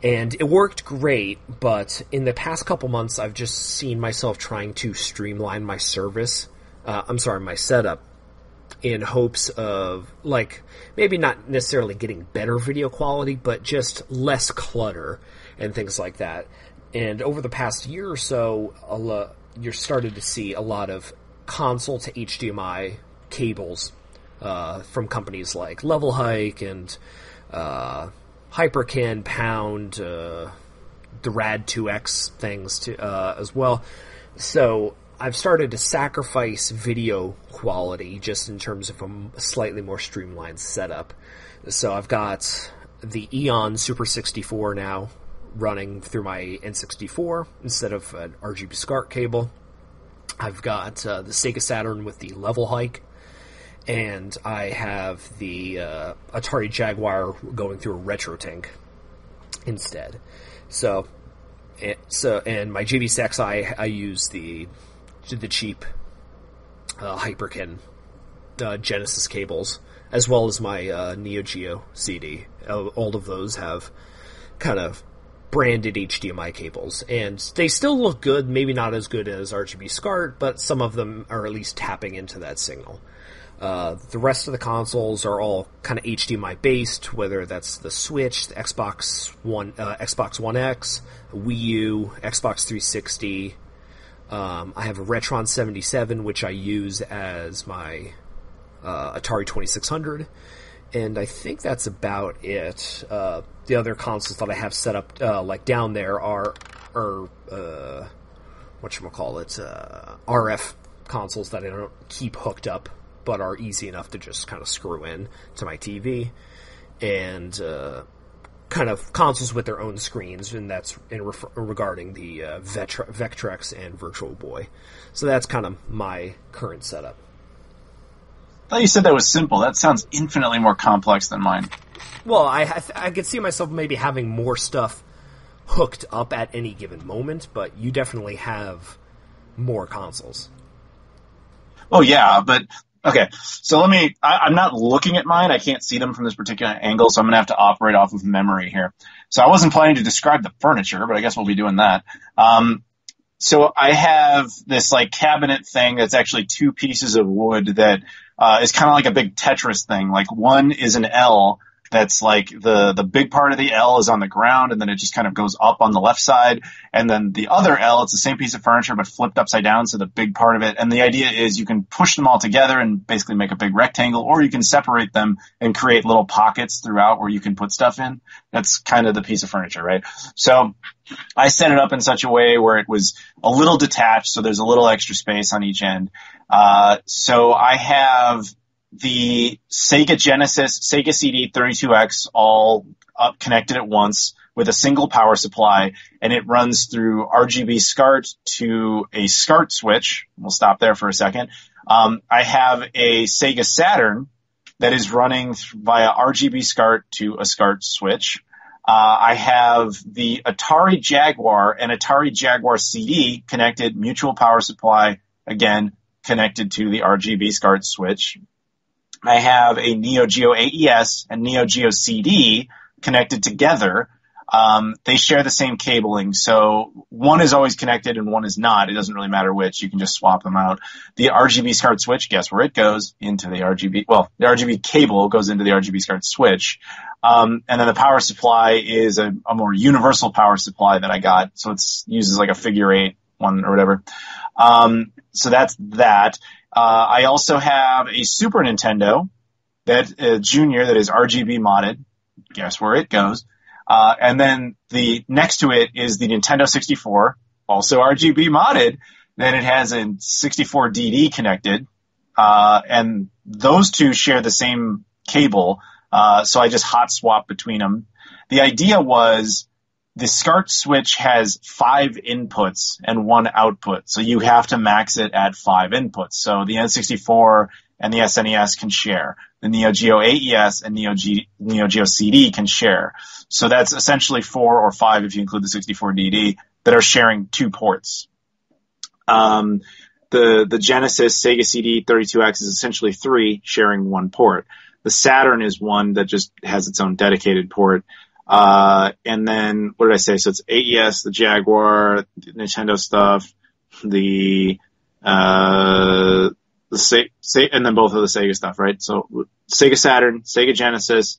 And it worked great, but in the past couple months I've just seen myself trying to streamline my my setup, in hopes of, like, maybe not necessarily getting better video quality, but just less clutter and things like that. And over the past year or so, you're starting to see a lot of console to HDMI cables from companies like Level Hike and Hyperkin, Pound, the Rad2X things as well. So I've started to sacrifice video quality just in terms of a slightly more streamlined setup. So I've got the Eon Super 64 now running through my N64 instead of an RGB SCART cable. I've got the Sega Saturn with the Level Hike, and I have the Atari Jaguar going through a RetroTink instead. And my JVC XI, I use the cheap Hyperkin Genesis cables, as well as my Neo Geo CD. All of those have kind of branded HDMI cables, and they still look good, maybe not as good as RGB SCART, but some of them are at least tapping into that signal. The rest of the consoles are all kind of HDMI based, whether that's the Switch, the Xbox One X, Wii U, Xbox 360. I have a Retron 77, which I use as my Atari 2600, and I think that's about it. The other consoles that I have set up, like down there, are RF consoles that I don't keep hooked up, but are easy enough to just kind of screw in to my TV, and kind of consoles with their own screens, and that's regarding the Vectrex and Virtual Boy. So that's kind of my current setup. I thought you said that was simple. That sounds infinitely more complex than mine. Well, I could see myself maybe having more stuff hooked up at any given moment, but you definitely have more consoles. Oh, yeah, but... Okay, so I'm not looking at mine. I can't see them from this particular angle, so I'm going to have to operate off of memory here. So I wasn't planning to describe the furniture, but I guess we'll be doing that. So I have this, like, cabinet thing that's actually two pieces of wood that is kind of like a big Tetris thing. Like, one is an L, that's like the big part of the L is on the ground, and then it just kind of goes up on the left side. And then the other L, it's the same piece of furniture, but flipped upside down, so the big part of it. And the idea is you can push them all together and basically make a big rectangle, or you can separate them and create little pockets throughout where you can put stuff in. That's kind of the piece of furniture, right? So I set it up in such a way where it was a little detached, so there's a little extra space on each end. So I have the Sega Genesis, Sega CD 32X all up connected at once with a single power supply, and it runs through RGB SCART to a SCART switch. We'll stop there for a second. I have a Sega Saturn that is running via RGB SCART to a SCART switch. I have the Atari Jaguar and Atari Jaguar CD connected, mutual power supply, again, connected to the RGB SCART switch. I have a Neo Geo AES and Neo Geo CD connected together. They share the same cabling, so one is always connected and one is not. It doesn't really matter which. You can just swap them out. The RGB SCART switch, guess where it goes? Into the RGB. Well, the RGB cable goes into the RGB SCART switch. And then the power supply is a more universal power supply that I got, so it uses like a figure 8 one or whatever. So that's that. I also have a Super Nintendo that Junior that is RGB modded. Guess where it goes? And then the next to it is the Nintendo 64, also RGB modded. Then it has a 64 DD connected, and those two share the same cable. So I just hot swap between them. The idea was the SCART switch has 5 inputs and 1 output, so you have to max it at 5 inputs. So the N64 and the SNES can share. The Neo Geo AES and Neo Geo CD can share. So that's essentially 4 or 5 if you include the 64 DD that are sharing 2 ports. The Genesis Sega CD 32X is essentially 3 sharing 1 port. The Saturn is one that just has its own dedicated port. And then, what did I say? So it's AES, the Jaguar, the Nintendo stuff, and then both of the Sega stuff, right? So Sega Saturn, Sega Genesis,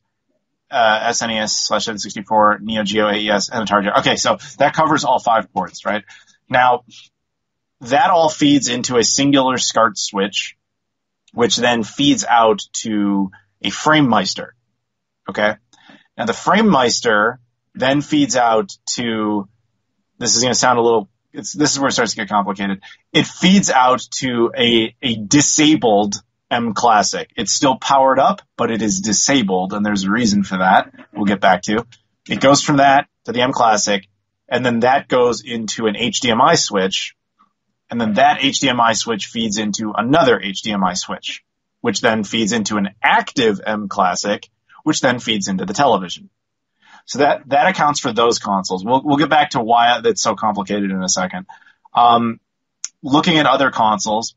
SNES/N64, Neo Geo AES, and Atari Jaguar. Okay, so that covers all 5 ports, right? Now, that all feeds into a singular SCART switch, which then feeds out to a FrameMeister, okay? Now, the FrameMeister then feeds out to, this is going to sound a little, this is where it starts to get complicated. It feeds out to a disabled M Classic. It's still powered up, but it is disabled, and there's a reason for that we'll get back to. It goes from that to the M Classic, and then that goes into an HDMI switch, and then that HDMI switch feeds into another HDMI switch, which then feeds into an active M Classic, which then feeds into the television. So that accounts for those consoles. We'll get back to why that's so complicated in a second. Looking at other consoles,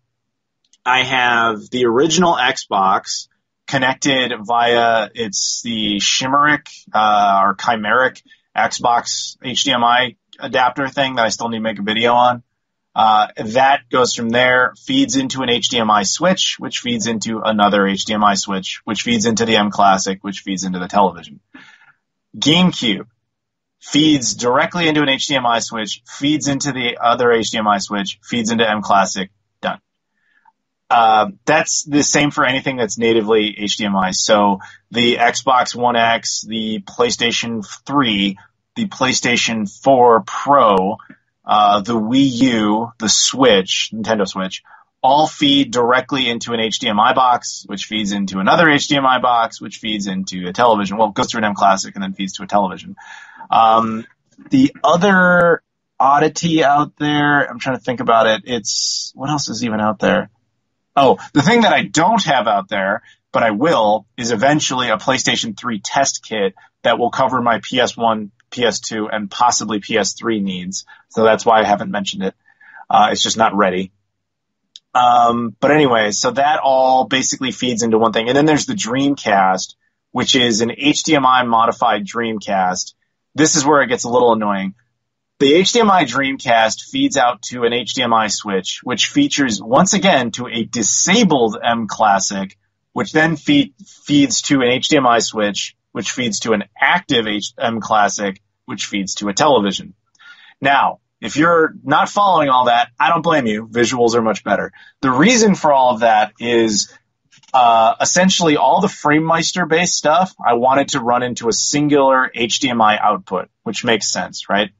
I have the original Xbox connected via the Chimeric or Chimeric Xbox HDMI adapter thing that I still need to make a video on. That goes from there, feeds into an HDMI switch, which feeds into another HDMI switch, which feeds into the M Classic, which feeds into the television. GameCube feeds directly into an HDMI switch, feeds into the other HDMI switch, feeds into M Classic, done. That's the same for anything that's natively HDMI. So the Xbox One X, the PlayStation 3, the PlayStation 4 Pro, the Wii U, the Switch, Nintendo Switch, all feed directly into an HDMI box, which feeds into another HDMI box, which feeds into a television. Well, it goes through an M Classic and then feeds to a television. The other oddity out there, I'm trying to think about it, what else is even out there? Oh, the thing that I don't have out there, but I will, is eventually a PlayStation 3 test kit that will cover my PS1, PS2, and possibly PS3 needs. So that's why I haven't mentioned it. It's just not ready. But anyway, so that all basically feeds into one thing. And then there's the Dreamcast, which is an HDMI modified Dreamcast. This is where it gets a little annoying. The HDMI Dreamcast feeds out to an HDMI switch, which features, once again, to a disabled M Classic, which then feeds to an HDMI switch, which feeds to an active M Classic, which feeds to a television. Now, if you're not following all that, I don't blame you. Visuals are much better. The reason for all of that is essentially all the FrameMeister-based stuff I wanted to run into a singular HDMI output, which makes sense, right?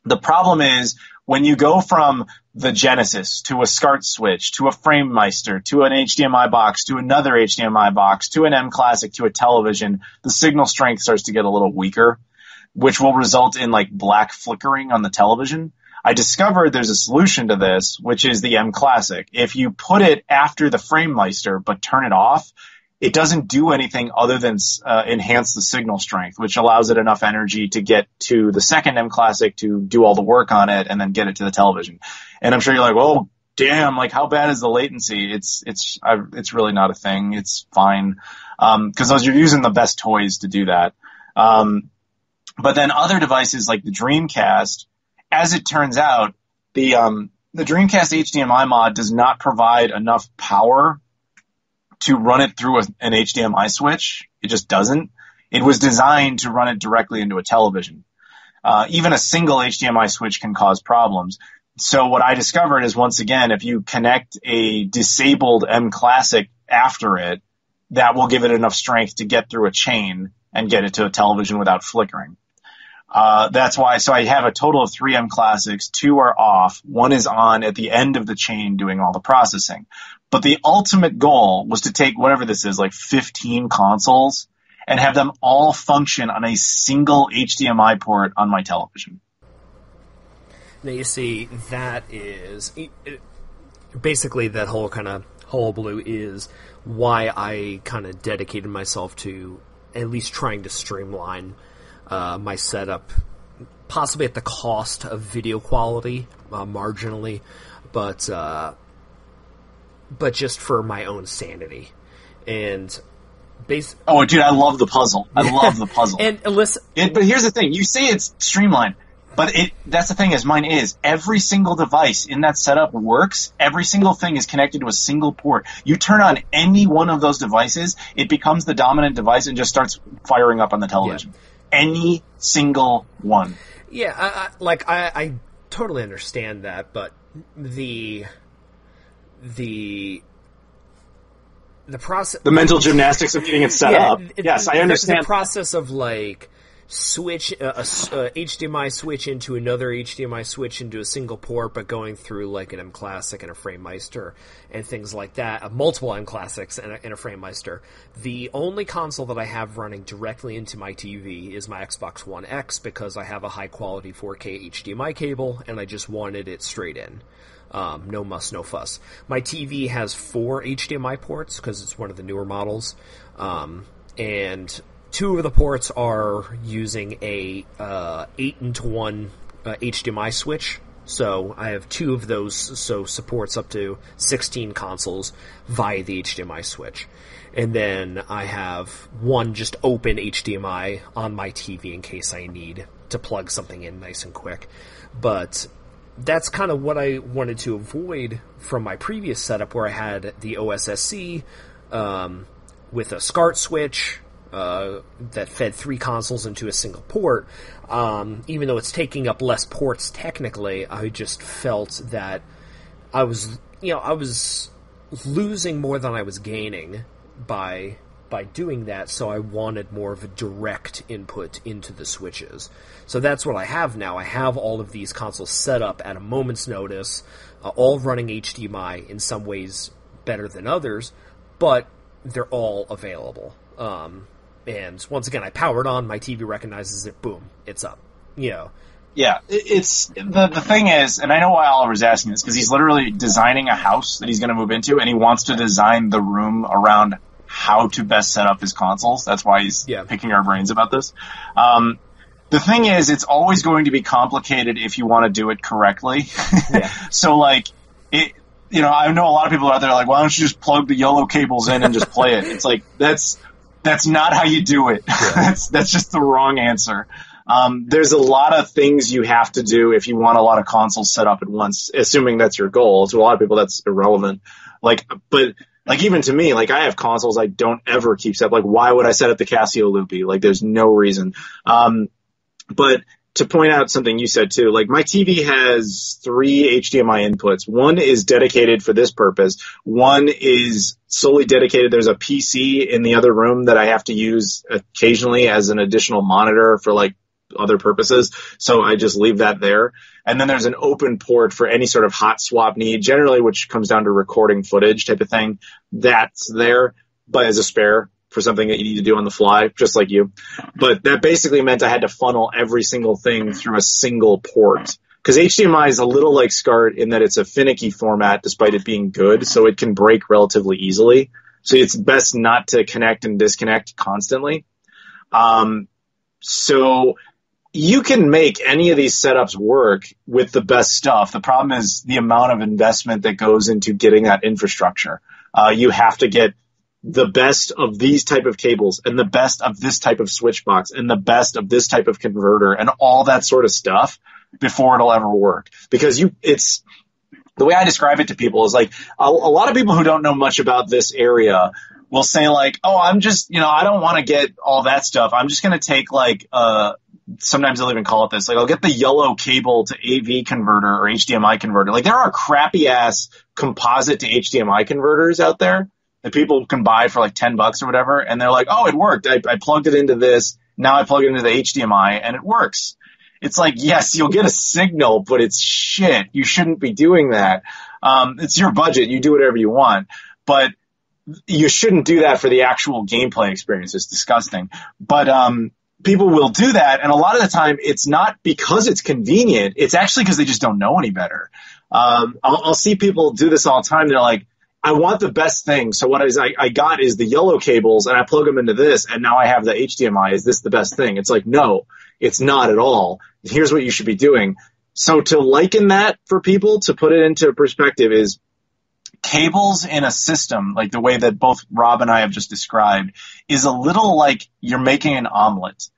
The problem is when you go from the Genesis to a SCART switch to a FrameMeister to an HDMI box to another HDMI box to an M Classic to a television, the signal strength starts to get a little weaker, which will result in like black flickering on the television. I discovered there's a solution to this, which is the M Classic. If you put it after the FrameMeister but turn it off, it doesn't do anything other than enhance the signal strength, which allows it enough energy to get to the second M Classic to do all the work on it and then get it to the television. And I'm sure you're like, oh, damn, like how bad is the latency? It's really not a thing. It's fine. 'Cause you're using the best toys to do that. But then other devices like the Dreamcast, as it turns out, the Dreamcast HDMI mod does not provide enough power to run it through an HDMI switch. It just doesn't. It was designed to run it directly into a television. Even a single HDMI switch can cause problems. So what I discovered is, once again, if you connect a disabled M Classic after it, that will give it enough strength to get through a chain and get it to a television without flickering. That's why, so I have a total of 3 M Classics, 2 are off, 1 is on at the end of the chain doing all the processing. But the ultimate goal was to take whatever this is, like 15 consoles, and have them all function on a single HDMI port on my television. Now you see, that is, basically that whole kind of hullabaloo is why I kind of dedicated myself to at least trying to streamline my setup, possibly at the cost of video quality, marginally, but just for my own sanity. And oh, dude, I love the puzzle. I love the puzzle. And listen, but here's the thing: you say it's streamlined, but that's the thing. Is mine is every single device in that setup works. Every single thing is connected to a single port. You turn on any one of those devices, it becomes the dominant device and just starts firing up on the television. Yeah. Any single one. Yeah, I totally understand that, but the process, the mental gymnastics of getting it set up. Yes, I understand the process of like switch a HDMI switch into another HDMI switch into a single port, but going through like an M Classic and a FrameMeister and things like that, multiple M Classics and a FrameMeister. The only console that I have running directly into my TV is my Xbox One X, because I have a high quality 4K HDMI cable and I just wanted it straight in. No muss, no fuss. My TV has 4 HDMI ports because it's one of the newer models, and 2 of the ports are using a 8-to-1 HDMI switch. So I have 2 of those, so supports up to 16 consoles via the HDMI switch. And then I have 1 just open HDMI on my TV in case I need to plug something in nice and quick. But that's kind of what I wanted to avoid from my previous setup, where I had the OSSC with a SCART switch that fed 3 consoles into a single port. Even though it's taking up less ports technically, I just felt that I was losing more than I was gaining by doing that, so I wanted more of a direct input into the switches. So that's what I have now. I have all of these consoles set up at a moment's notice, all running HDMI, in some ways better than others, but they're all available. And once again, I powered on, my TV recognizes it, boom, it's up. Yeah, it's the thing is, and I know why Oliver's asking this, because he's literally designing a house that he's going to move into, and he wants to design the room around how to best set up his consoles. That's why he's picking our brains about this. The thing is, it's always going to be complicated if you want to do it correctly. So, like, I know a lot of people out there are like, why don't you just plug the yellow cables in and just play it? It's like, that's not how you do it. Yeah. That's just the wrong answer. There's a lot of things you have to do if you want a lot of consoles set up at once, assuming that's your goal. To a lot of people, that's irrelevant. But Like, even to me, like, I have consoles I don't ever keep set. Like, why would I set up the Casio Loopy? Like, there's no reason. But to point out something you said too, like, my TV has 3 HDMI inputs. One is dedicated for this purpose. One is solely dedicated. There's a PC in the other room that I have to use occasionally as an additional monitor for, like, other purposes. So I just leave that there. And then there's an open port for any sort of hot swap need, generally, which comes down to recording footage type of thing. That's there, but as a spare for something that you need to do on the fly, just like you. But that basically meant I had to funnel every single thing through a single port. Because HDMI is a little like SCART in that it's a finicky format despite it being good, so it can break relatively easily. So it's best not to connect and disconnect constantly. So you can make any of these setups work with the best stuff. The problem is the amount of investment that goes into getting that infrastructure. You have to get the best of these type of cables and the best of this type of switch box and the best of this type of converter and all that sort of stuff before it'll ever work. Because it's the way I describe it to people is like a lot of people who don't know much about this area will say like, oh, I'm just, I don't want to get all that stuff. I'm just going to take like, sometimes they'll even call it this. Like, I'll get the yellow cable to AV converter or HDMI converter. Like, there are crappy ass composite to HDMI converters out there that people can buy for like $10 or whatever. And they're like, oh, it worked. I plugged it into this. Now I plug it into the HDMI and it works. It's like, yes, you'll get a signal, but it's shit. You shouldn't be doing that. It's your budget. You do whatever you want, but you shouldn't do that for the actual gameplay experience. It's disgusting. But, people will do that, and a lot of the time it's not because it's convenient. It's actually because they just don't know any better. I'll see people do this all the time. They're like, I want the best thing, so what I got is the yellow cables, and I plug them into this, and now I have the HDMI. Is this the best thing? It's like, no, it's not at all. Here's what you should be doing. So to liken that for people, to put it into perspective, is cables in a system, like the way that both Rob and I have just described, is a little like you're making an omelet.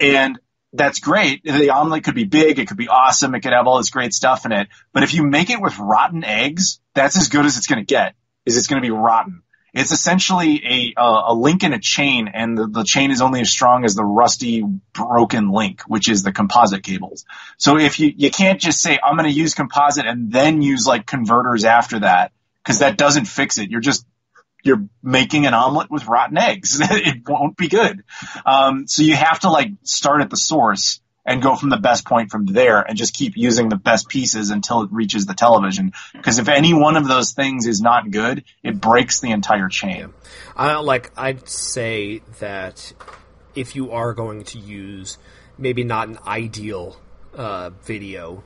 And that's great. The omelet could be big, it could be awesome, it could have all this great stuff in it. But if you make it with rotten eggs, that's as good as it's going to get, is it's going to be rotten. It's essentially a link in a chain, and the chain is only as strong as the rusty, broken link, which is the composite cables. So if you can't just say, I'm going to use composite and then use like converters after that, because that doesn't fix it. You're making an omelet with rotten eggs. It won't be good. So you have to like start at the source and go from the best point from there and just keep using the best pieces until it reaches the television. Because if any one of those things is not good, it breaks the entire chain. I'd say that if you are going to use maybe not an ideal video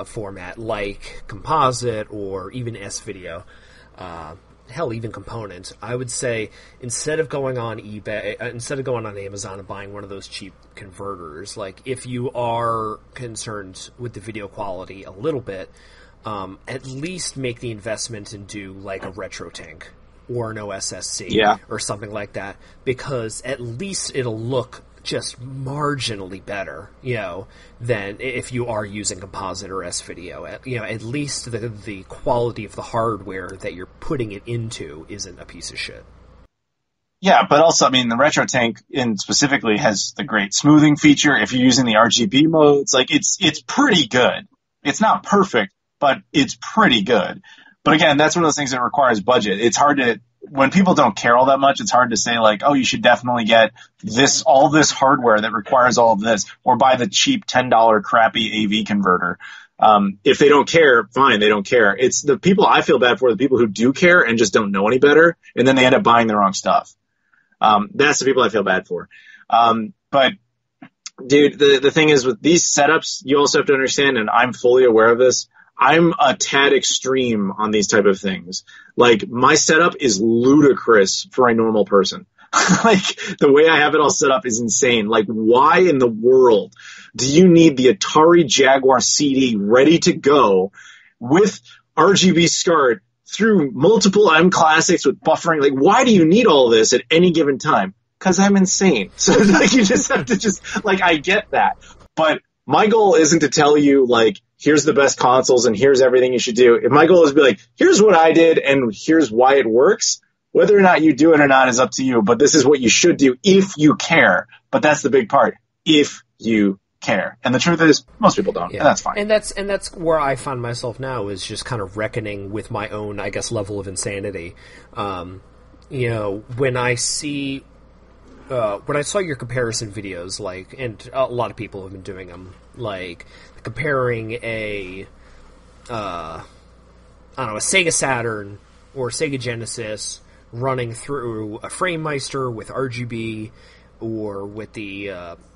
format like composite or even S-video, hell, even component, I would say instead of going on eBay, instead of going on Amazon and buying one of those cheap converters, like if you are concerned with the video quality a little bit, at least make the investment and do like a retro tank or an OSSC or something like that, because at least it'll look just marginally better, than if you are using composite or S-video. At least the quality of the hardware that you're putting it into isn't a piece of shit. Yeah, but also, the retro tank specifically has the great smoothing feature. If you're using the RGB modes, like it's pretty good. It's not perfect, but it's pretty good. But again, that's one of those things that requires budget. It's hard to, when people don't care all that much, it's hard to say like, oh, you should definitely get all this hardware that requires all of this, or buy the cheap $10 crappy AV converter. If they don't care, fine, they don't care. It's the people I feel bad for, the people who do care and just don't know any better, and then they end up buying the wrong stuff. That's the people I feel bad for. But dude, the thing is with these setups, you also have to understand, and I'm fully aware of this, I'm a tad extreme on these type of things. Like, my setup is ludicrous for a normal person. Like, the way I have it all set up is insane. Like, why in the world do you need the Atari Jaguar CD ready to go with RGB SCART through multiple M classics with buffering? Like, why do you need all this at any given time? Because I'm insane. So, like, you just have to I get that. But my goal isn't to tell you, like, here's the best consoles and here's everything you should do. If my goal is to be like, here's what I did and here's why it works, whether or not you do it or not is up to you, but this is what you should do if you care. But that's the big part. If you care. And the truth is, most people don't, and that's fine. And that's where I find myself now, is just kind of reckoning with my own, I guess, level of insanity. When I see, when I saw your comparison videos, like, and a lot of people have been doing them, like comparing a Sega Saturn or Sega Genesis running through a FrameMeister with RGB or with the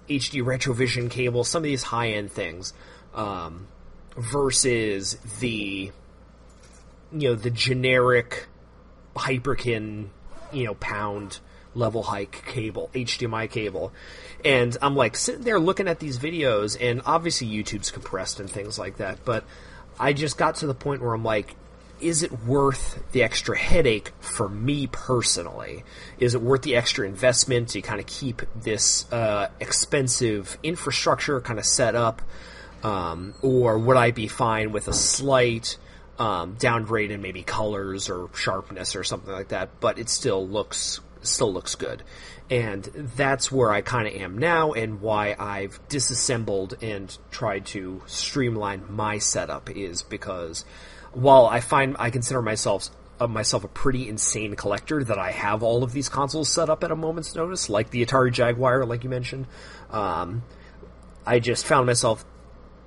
HD Retrovision cable, some of these high-end things, versus the generic Hyperkin, pound level hike cable, HDMI cable. And I'm like sitting there looking at these videos, and obviously YouTube's compressed and things like that, but I just got to the point where I'm like, is it worth the extra headache for me personally? Is it worth the extra investment to kind of keep this expensive infrastructure kind of set up? Or would I be fine with a slight downgrade in maybe colors or sharpness or something like that, but it still looks good? And that's where I kind of am now, and why I've disassembled and tried to streamline my setup, is because while I consider myself a pretty insane collector, that I have all of these consoles set up at a moment's notice, like the Atari Jaguar, like you mentioned, I just found myself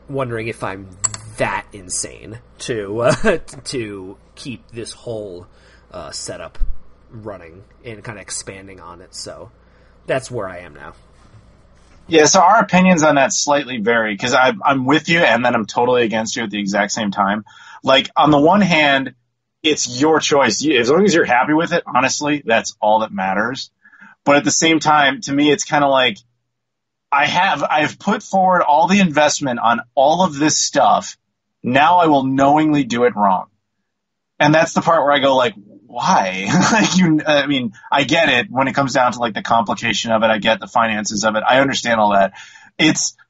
wondering if I'm that insane to keep this whole setup running and kind of expanding on it. So that's where I am now. Yeah, so our opinions on that slightly vary, because I'm with you and then I'm totally against you at the exact same time. Like, on the one hand, it's your choice. As long as you're happy with it, honestly, that's all that matters. But at the same time, to me, it's kind of like, I've put forward all the investment on all of this stuff. Now I will knowingly do it wrong. And that's the part where I go like, why? I get it when it comes down to like the complication of it. I get the finances of it. I understand all that.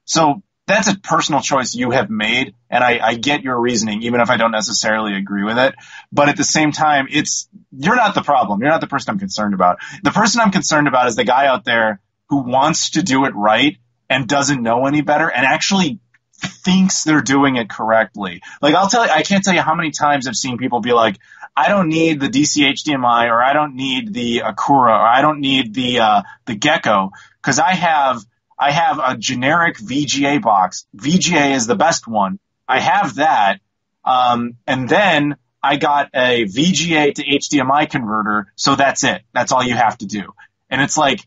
So that's a personal choice you have made, and I get your reasoning, even if I don't necessarily agree with it. But at the same time, you're not the problem. You're not the person I'm concerned about. The person I'm concerned about is the guy out there who wants to do it right and doesn't know any better and actually thinks they're doing it correctly. Like, I can't tell you how many times I've seen people be like, I don't need the DC HDMI, or I don't need the Akura, or I don't need the Gecko, because I have a generic VGA box. VGA is the best one. I have that. And then I got a VGA to HDMI converter. So that's it. That's all you have to do. And it's like,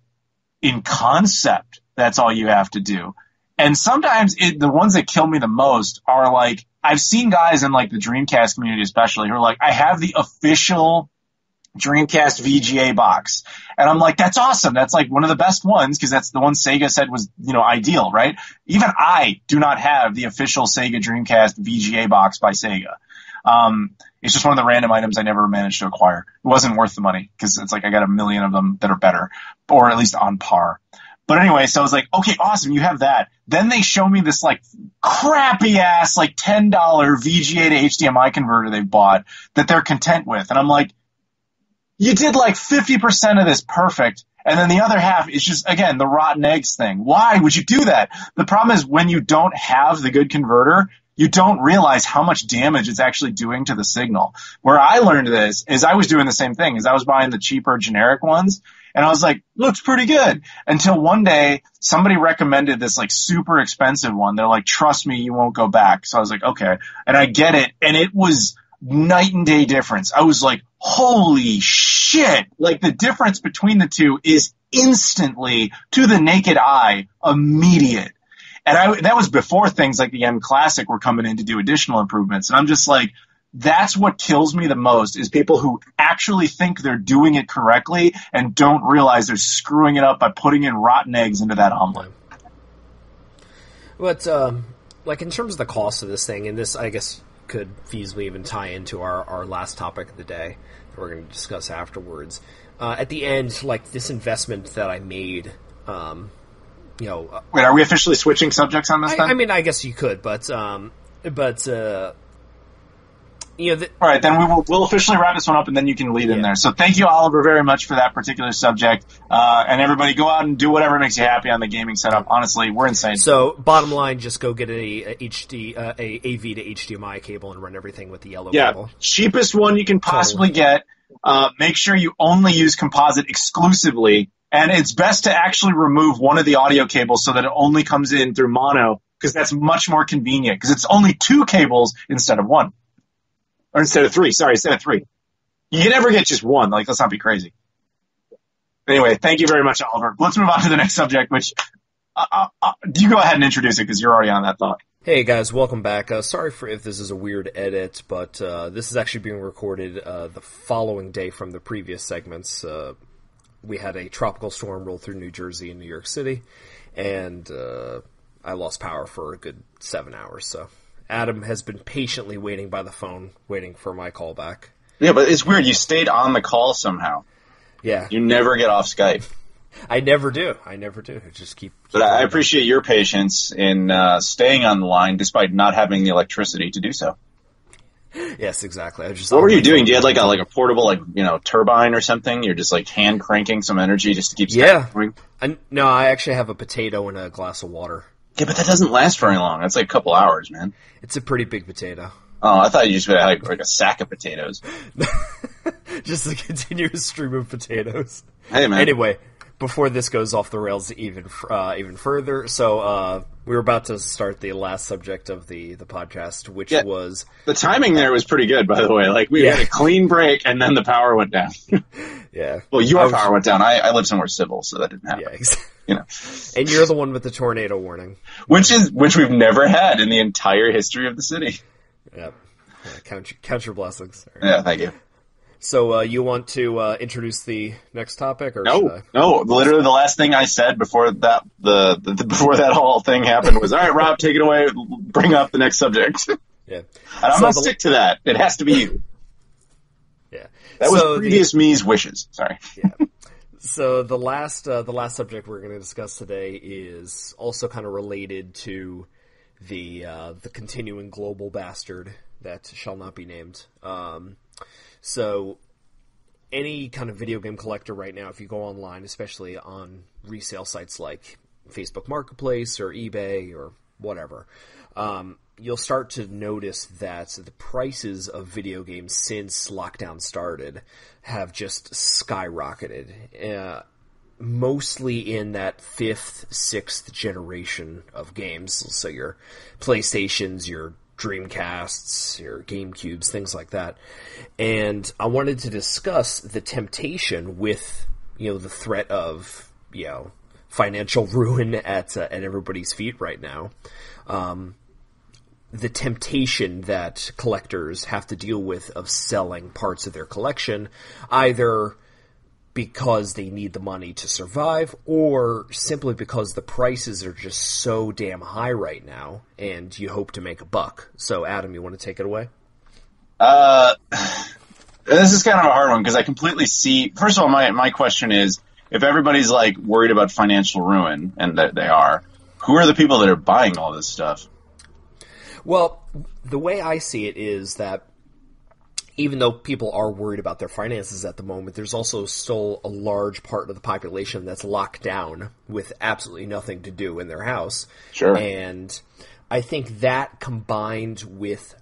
in concept, that's all you have to do. And sometimes the ones that kill me the most are like, I've seen guys in like the Dreamcast community especially who are like, I have the official Dreamcast VGA box. And I'm like, that's awesome. That's like one of the best ones, because that's the one Sega said was, ideal, right? Even I do not have the official Sega Dreamcast VGA box by Sega. It's just one of the random items I never managed to acquire. It wasn't worth the money, because it's like I got a million of them that are better, or at least on par. But anyway, so I was like, okay, awesome, you have that. Then they show me this like crappy ass, like $10 VGA to HDMI converter they bought that they're content with. And I'm like, you did like 50% of this perfect, and then the other half is just, again, the rotten eggs thing. Why would you do that? The problem is, when you don't have the good converter, you don't realize how much damage it's actually doing to the signal. Where I learned this is I was doing the same thing, is I was buying the cheaper generic ones, and I was like, looks pretty good. Until one day, somebody recommended this like super expensive one. They're like, trust me, you won't go back. So I was like, okay. And I get it. And it was night and day difference. I was like, holy shit. Like, the difference between the two is instantly, to the naked eye, immediate. And that was before things like the M Classic were coming in to do additional improvements. And I'm just like, that's what kills me the most, is people who actually think they're doing it correctly and don't realize they're screwing it up by putting in rotten eggs into that omelet. But, like, in terms of the cost of this thing, and this, I guess, could feasibly even tie into our last topic of the day that we're going to discuss afterwards. At the end, like, this investment that I made, Wait, are we officially switching subjects on this then? I mean, I guess you could, but But all right, then we'll officially wrap this one up, and then you can lead in there. So thank you, Oliver, very much for that particular subject. And everybody, go out and do whatever makes you happy on the gaming setup. Honestly, we're insane. So bottom line, just go get a AV to HDMI cable and run everything with the yellow cable. Cheapest one you can possibly get. Make sure you only use composite exclusively, and it's best to actually remove one of the audio cables so that it only comes in through mono, because that's much more convenient, because it's only 2 cables instead of 1. Or instead of 3. You can never get just 1. Like, let's not be crazy. Anyway, thank you very much, Oliver. Let's move on to the next subject, which you go ahead and introduce it, because you're already on that thought. Hey guys, welcome back. Sorry for if this is a weird edit, but this is actually being recorded the following day from the previous segments. We had a tropical storm roll through New Jersey and New York City, and I lost power for a good 7 hours, so Adam has been patiently waiting by the phone, waiting for my call back. Yeah, but it's weird. You stayed on the call somehow. Yeah. You never get off Skype. I never do. I just keep but I appreciate your patience in staying on the line despite not having the electricity to do so. Yes, exactly. What were you doing? Do you have like a portable turbine or something? You're just like hand cranking some energy just to keep Skype going? No, I actually have a potato and a glass of water. Yeah, but that doesn't last very long. That's like a couple hours, man. It's a pretty big potato. Oh, I thought you just had like a sack of potatoes. Just a continuous stream of potatoes. Hey, man. Anyway, before this goes off the rails even further, so we were about to start the last subject of the podcast, which was... The timing there was pretty good, by the way. Like, we had a clean break, and then the power went down. Yeah. Well, your power went down. I live somewhere civil, so that didn't happen. Yeah, exactly. And you're the one with the tornado warning. Which we've never had in the entire history of the city. Yep. Yeah, count your blessings. Right. Yeah, thank you. So you want to introduce the next topic, or No. Literally, the last thing I said before that before that whole thing happened was, "All right, Rob, take it away. Bring up the next subject." Yeah, and I'm gonna stick to that. It has to be you. Yeah, that was previous me's wishes. Sorry. Yeah. So the last subject we're going to discuss today is also kind of related to the continuing global bastard that shall not be named. So any kind of video game collector right now, if you go online, especially on resale sites like Facebook Marketplace or eBay or whatever, you'll start to notice that the prices of video games since lockdown started have just skyrocketed. Mostly in that 5th, 6th generation of games. So your PlayStations, your Dreamcasts, your GameCubes, things like that. And I wanted to discuss the temptation with, the threat of, financial ruin at everybody's feet right now. The temptation that collectors have to deal with of selling parts of their collection, either because they need the money to survive, or simply because the prices are just so damn high right now, and you hope to make a buck. So, Adam, you want to take it away? This is kind of a hard one, because I completely see... First of all, my question is, if everybody's, worried about financial ruin, and that they are, who are the people that are buying all this stuff? Well, the way I see it is that even though people are worried about their finances at the moment, there's also still a large part of the population that's locked down with absolutely nothing to do in their house. Sure. And I think that combined with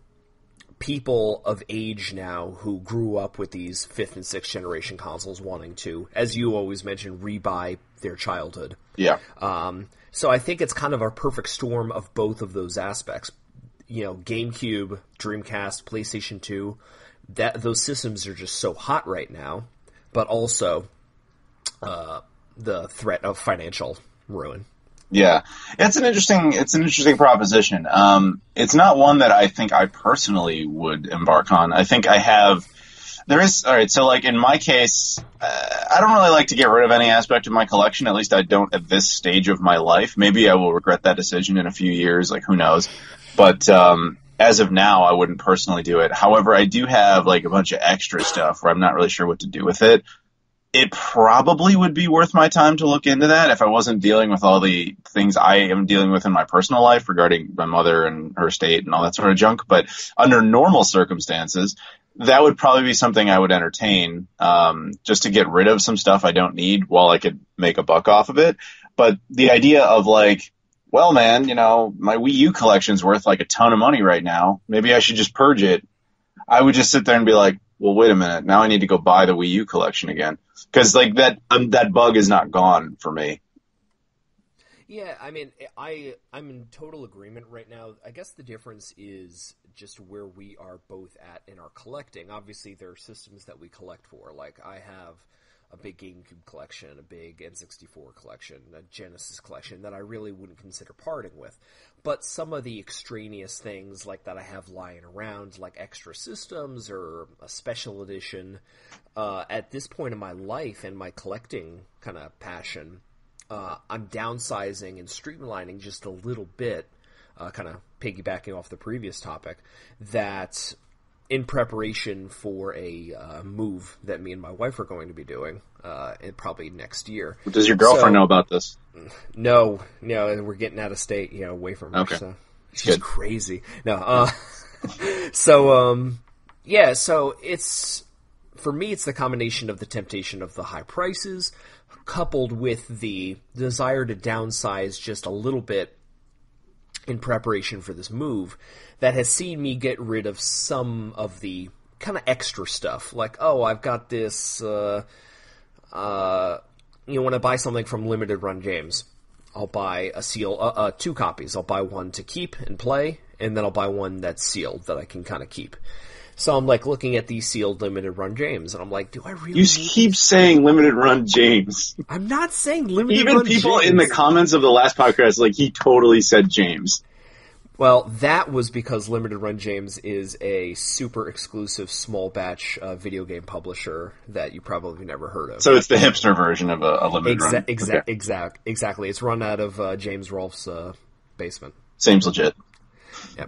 people of age now who grew up with these 5th and 6th generation consoles wanting to, as you always mention, rebuy their childhood. Yeah. So I think it's kind of a perfect storm of both of those aspects. GameCube, Dreamcast, PlayStation 2, those systems are just so hot right now, but also the threat of financial ruin. Yeah, it's an interesting proposition. It's not one that I think I personally would embark on. I think in my case, I don't really like to get rid of any aspect of my collection. At least I don't at this stage of my life. Maybe I will regret that decision in a few years, who knows. But as of now, I wouldn't personally do it. However, I do have a bunch of extra stuff where I'm not really sure what to do with it. It probably would be worth my time to look into that if I wasn't dealing with all the things I am dealing with in my personal life regarding my mother and her state and all that sort of junk. But under normal circumstances, that would probably be something I would entertain, just to get rid of some stuff I don't need while I could make a buck off of it. But the idea of like, well, man, my Wii U collection's worth like a ton of money right now. Maybe I should just purge it. I would just sit there and be like, well, wait a minute. Now I need to go buy the Wii U collection again. Because like that bug is not gone for me. Yeah, I mean, I'm in total agreement right now. I guess the difference is just where we are both at in our collecting. Obviously, there are systems that we collect for. Like, I have a big GameCube collection, a big N64 collection, a Genesis collection that I really wouldn't consider parting with. But some of the extraneous things like that I have lying around, like extra systems or a special edition, at this point in my life and my collecting kind of passion, I'm downsizing and streamlining just a little bit, kind of piggybacking off the previous topic, that in preparation for a move that me and my wife are going to be doing probably next year. Does your girlfriend know about this? No, we're getting out of state, away from her. Okay. So she's crazy. No, so it's, for me, it's the combination of the temptation of the high prices coupled with the desire to downsize just a little bit in preparation for this move that has seen me get rid of some of the kind of extra stuff. Like, I've got this, when I buy something from Limited Run Games, I'll buy a seal, 2 copies. I'll buy one to keep and play, and then I'll buy one that's sealed that I can kind of keep. So I'm like looking at these sealed Limited Run James, and I'm like, do I really? You keep saying Limited Run James. I'm not saying Limited Even Run people James. in the comments of the last podcast, like, he totally said James. Well, that was because Limited Run James is a super exclusive small batch video game publisher that you probably never heard of. So it's the hipster version of a Limited Run. Exactly. It's run out of James Rolfe's basement. Seems legit. Yeah.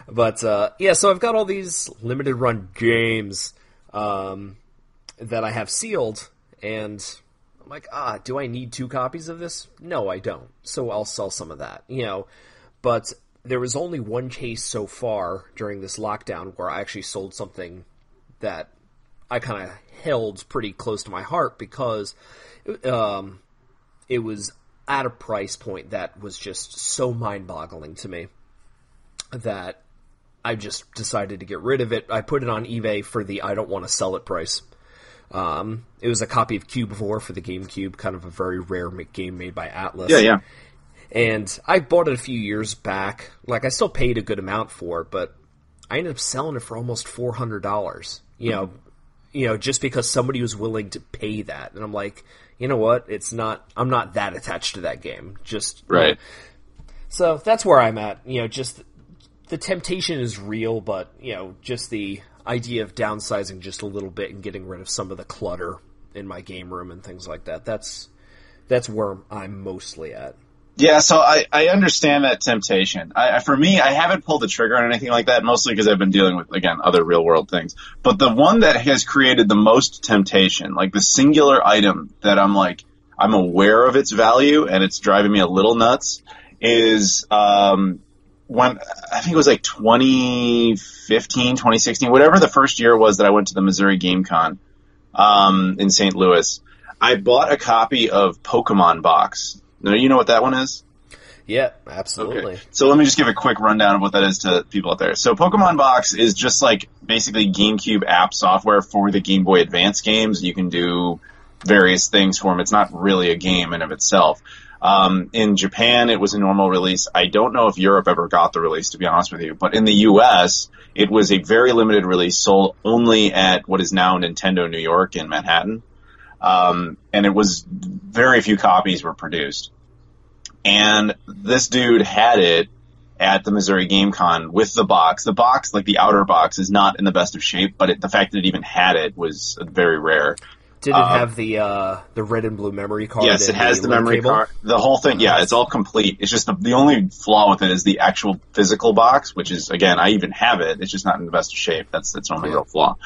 But, so I've got all these Limited Run games that I have sealed, and I'm like, do I need 2 copies of this? No, I don't. So I'll sell some of that, But there was only one case so far during this lockdown where I actually sold something that I kind of held pretty close to my heart because it was at a price point that was just so mind-boggling to me that I just decided to get rid of it. I put it on eBay for the I don't want to sell it price. It was a copy of Cube 4 for the GameCube, kind of a very rare game made by Atlas. Yeah. And I bought it a few years back. Like, I still paid a good amount for it, but I ended up selling it for almost $400. Just because somebody was willing to pay that. And I'm like, you know what? I'm not that attached to that game. Just right. So that's where I'm at. Just the temptation is real, but just the idea of downsizing just a little bit and getting rid of some of the clutter in my game room and things like that. That's where I'm mostly at. Yeah, so I understand that temptation. For me, I haven't pulled the trigger on anything like that, mostly because I've been dealing with, again, other real-world things. But the one that has created the most temptation, like the singular item that I'm aware of its value and it's driving me a little nuts, is when, I think it was like 2015, 2016, whatever the first year was that I went to the Missouri Game Con in St. Louis, I bought a copy of Pokemon Box. Now, you know what that one is? Yeah, absolutely. Okay. So let me just give a quick rundown of what that is to people out there. So Pokemon Box is just like basically GameCube app software for the Game Boy Advance games. You can do various things for them. It's not really a game in of itself. In Japan, it was a normal release. I don't know if Europe ever got the release, to be honest with you. But in the U.S., it was a very limited release, sold only at what is now Nintendo New York in Manhattan. And it was very few copies were produced. And this dude had it at the Missouri Game Con with the box. The box, like the outer box, is not in the best of shape, but the fact that it even had it was very rare. Did it have the red and blue memory card? Yes, it has the memory card. The whole thing, yeah, it's all complete. It's just the only flaw with it is the actual physical box, which is, again, I even have it. It's just not in the best of shape. That's the only real flaw.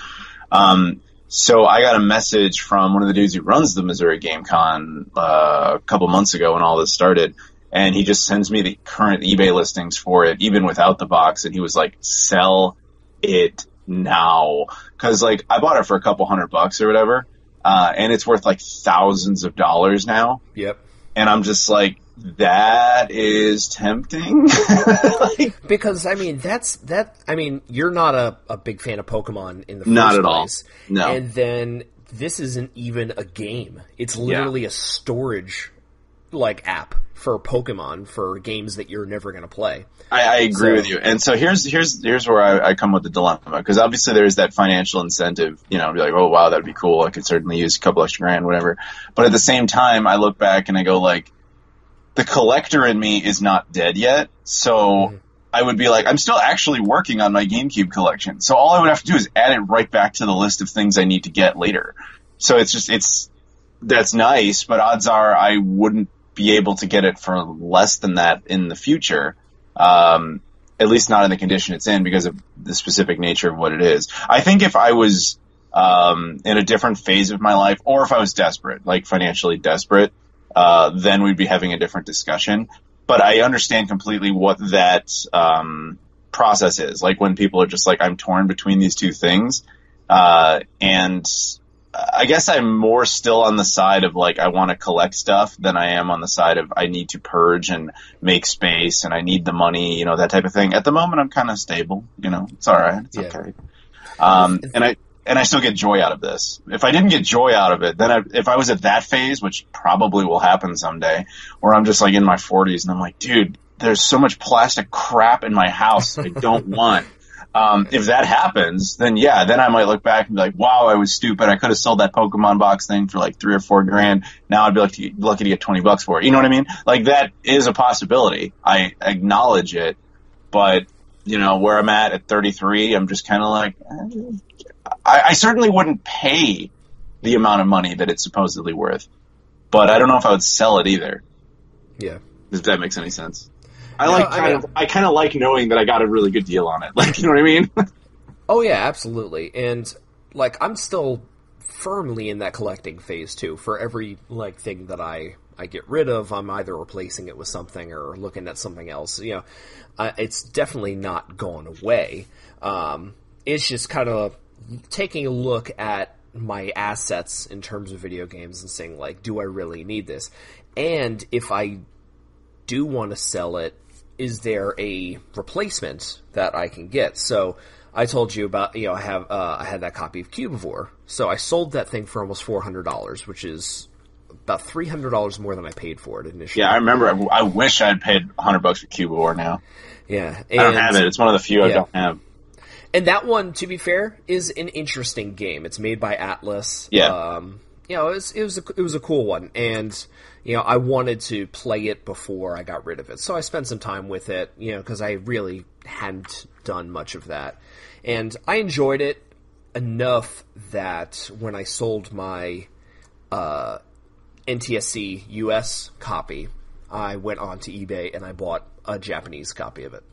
So I got a message from one of the dudes who runs the Missouri Game Con a couple months ago when all this started, and he just sends me the current eBay listings for it, even without the box, and he was like, sell it now. Because, like, I bought it for a couple $100 or whatever, and it's worth, like, thousands of dollars now. Yep. And I'm just like, that is tempting. Like, because, I mean, you're not a big fan of Pokemon in the first not at place. all. No. And then this isn't even a game. It's literally a storage, like, app for Pokemon for games that you're never going to play. I agree with you. And so here's where I come with the dilemma. Because obviously there's that financial incentive, you know, to be like, oh, wow, that'd be cool. I could certainly use a couple extra grand, whatever. But at the same time, I look back and I go, like, the collector in me is not dead yet. So I would be like, I'm still actually working on my GameCube collection. So all I would have to do is add it right back to the list of things I need to get later. So that's nice, but odds are I wouldn't be able to get it for less than that in the future. At least not in the condition it's in because of the specific nature of what it is. I think if I was in a different phase of my life, or if I was desperate, like financially desperate, then we'd be having a different discussion. But I understand completely what that process is. Like when people are just like, I'm torn between these two things. And I guess I'm more still on the side of like, I want to collect stuff than I am on the side of I need to purge and make space and I need the money, you know, that type of thing. At the moment, I'm kind of stable, you know, it's all right. It's okay. And I still get joy out of this. If I didn't get joy out of it, then if I was at that phase, which probably will happen someday, where I'm just like in my 40s and I'm like, dude, there's so much plastic crap in my house I don't want. If that happens, then I might look back and be like, wow, I was stupid. I could have sold that Pokemon box thing for like $3 or $4 grand. Now I'd be lucky to get $20 for it. You know what I mean? Like that is a possibility. I acknowledge it, but you know, where I'm at 33, I'm just kind of like, I certainly wouldn't pay the amount of money that it's supposedly worth, but I don't know if I would sell it either. Yeah. If that makes any sense. I kind of like knowing that I got a really good deal on it. Like, you know what I mean? Oh yeah, absolutely. And like, I'm still firmly in that collecting phase too. For every like thing that I get rid of, I'm either replacing it with something or looking at something else. You know, it's definitely not going away. It's just kind of taking a look at my assets in terms of video games and saying like, do I really need this? And if I do want to sell it, is there a replacement that I can get? So I told you about, you know, I had that copy of Cubivore. So I sold that thing for almost $400, which is about $300 more than I paid for it initially. Yeah, I remember. I wish I'd paid $100 for Cubivore now. Yeah. I don't have it. It's one of the few I don't have. And that one, to be fair, is an interesting game. It's made by Atlas. Yeah. You know, it was a cool one, and you know, I wanted to play it before I got rid of it, so I spent some time with it. You know, because I really hadn't done much of that, and I enjoyed it enough that when I sold my NTSC US copy, I went onto eBay and I bought a Japanese copy of it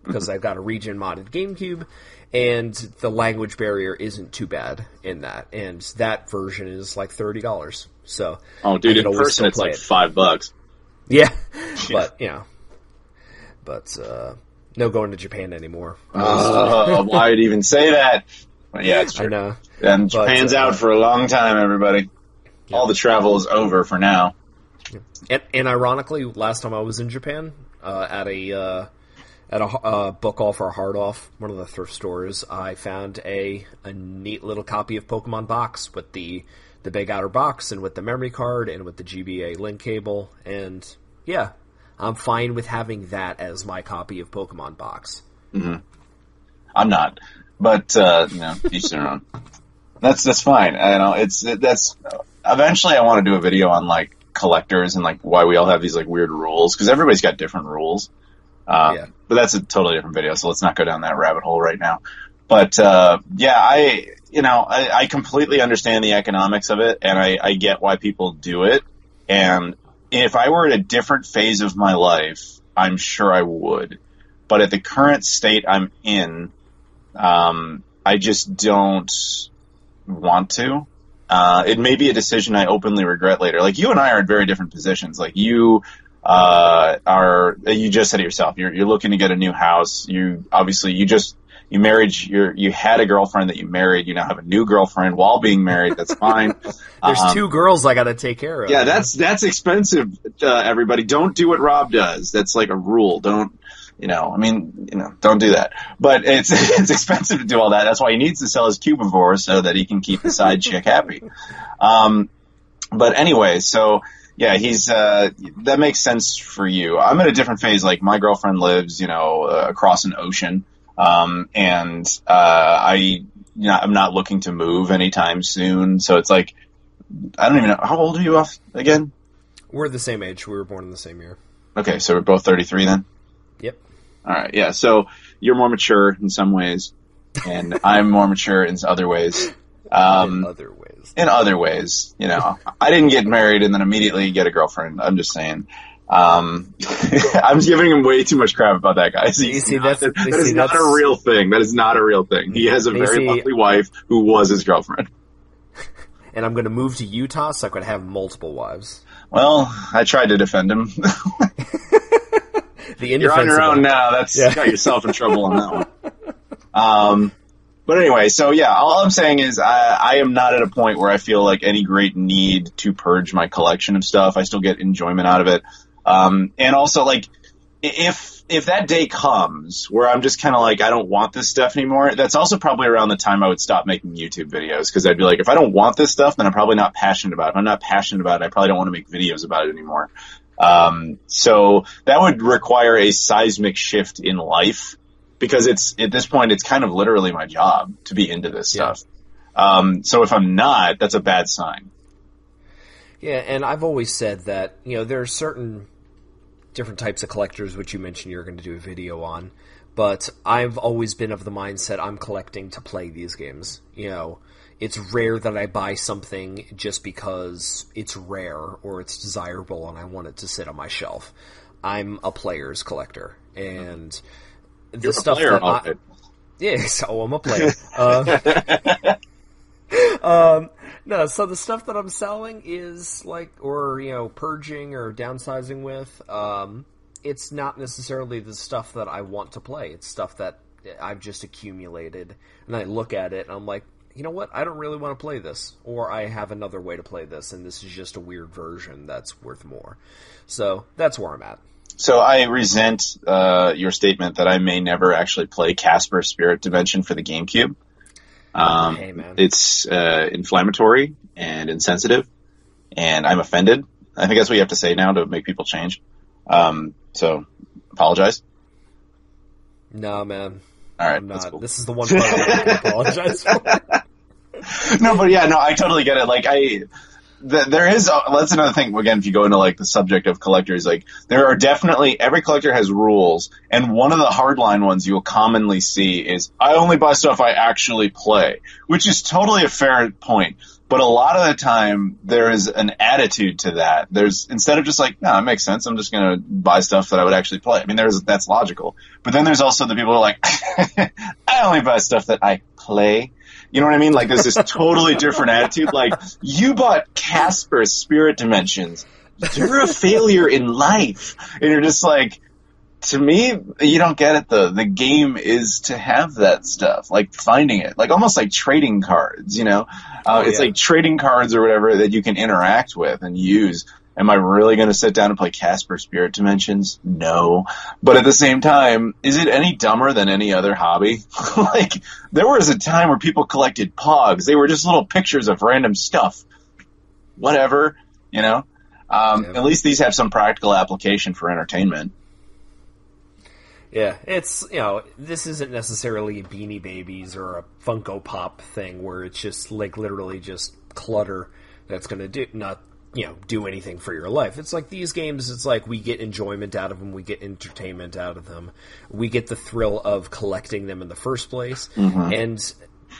because I've got a region modded GameCube. And the language barrier isn't too bad in that. And that version is like $30. So, oh, dude, in person it's like $5. Yeah. But, you know. But, no going to Japan anymore. Why'd even say that? But yeah, it's true. I know. And Japan's out for a long time, everybody. Yeah. All the travel is over for now. And ironically, last time I was in Japan, at a book off or hard off, one of the thrift stores, I found a neat little copy of Pokemon box with the big outer box and with the memory card and with the GBA link cable. And yeah, I'm fine with having that as my copy of Pokemon box. Mm-hmm. I'm not, but you know, each their own. That's fine. I know that's eventually I want to do a video on like collectors and like why we all have these like weird rules, because everybody's got different rules. But that's a totally different video, so let's not go down that rabbit hole right now. But, yeah, I completely understand the economics of it, and I get why people do it. And if I were at a different phase of my life, I'm sure I would. But at the current state I'm in, I just don't want to. It may be a decision I openly regret later. Like, you and I are in very different positions. Like, you just said it yourself. You're looking to get a new house. You married. You had a girlfriend that you married. You now have a new girlfriend while being married. That's fine. There's 2 girls I got to take care of. Yeah, that's expensive. Everybody, don't do what Rob does. That's like a rule. Don't do that. But it's expensive to do all that. That's why he needs to sell his Cubivore so that he can keep the side chick happy. But anyway, so yeah, that makes sense for you. I'm in a different phase. Like, my girlfriend lives, across an ocean. And I'm not looking to move anytime soon. So it's like, I don't even know. How old are you off again? We're the same age. We were born in the same year. Okay. So we're both 33 then? Yep. All right. Yeah. So you're more mature in some ways and I'm more mature in other ways. In other ways. I didn't get married and then immediately get a girlfriend. I'm just saying. I'm giving him way too much crap about that guy. That is not a real thing. That is not a real thing. He has a very lovely wife who was his girlfriend. And I'm going to move to Utah so I could have multiple wives. Well, I tried to defend him. You're on your own now. You got yourself in trouble on that one. But anyway, so yeah, all I'm saying is I am not at a point where I feel like any great need to purge my collection of stuff. I still get enjoyment out of it. And also, like, if that day comes where I'm just kind of like, I don't want this stuff anymore, that's also probably around the time I would stop making YouTube videos, because I'd be like, if I don't want this stuff, then I'm probably not passionate about it. If I'm not passionate about it, I probably don't want to make videos about it anymore. So that would require a seismic shift in life, because at this point, it's kind of literally my job to be into this stuff. So if I'm not, that's a bad sign. Yeah, and I've always said that, there are certain different types of collectors, which you mentioned you're going to do a video on, but I've always been of the mindset I'm collecting to play these games. It's rare that I buy something just because it's rare or it's desirable and I want it to sit on my shelf. I'm a player's collector, and You're a player, I'm a player. No, so the stuff that I'm selling is purging or downsizing with. It's not necessarily the stuff that I want to play. It's stuff that I've just accumulated, and I look at it and I'm like, you know what? I don't really want to play this, or I have another way to play this, and this is just a weird version that's worth more. So that's where I'm at. So I resent your statement that I may never actually play Casper Spirit Dimension for the GameCube. Hey, man. It's inflammatory and insensitive, and I'm offended. I think that's what you have to say now to make people change. So, apologize. No, man. All right, I'm not. cool. This is the one part I have to apologize for. No, but yeah, no, I totally get it. That's another thing, again, if you go into the subject of collectors, there are definitely, every collector has rules, and one of the hardline ones you'll commonly see is, I only buy stuff I actually play, which is totally a fair point, but a lot of the time, there is an attitude to that. Instead of just no, it makes sense, I'm just gonna buy stuff that I would actually play. I mean, that's logical. But then there's also the people who are like, I only buy stuff that I play. You know what I mean? There's this totally different attitude. You bought Casper Spirit Dimensions. You're a failure in life. And you're just to me, you don't get it though. The game is to have that stuff, finding it, almost like trading cards, it's like trading cards or whatever that you can interact with and use. Am I really going to sit down and play Casper Spirit Dimensions? No. But at the same time, is it any dumber than any other hobby? There was a time where people collected Pogs. They were just little pictures of random stuff. Whatever, At least these have some practical application for entertainment. Yeah, it's, this isn't necessarily Beanie Babies or a Funko Pop thing where it's just, literally just clutter that's going to do anything for your life. It's these games, it's we get enjoyment out of them, we get entertainment out of them, we get the thrill of collecting them in the first place, and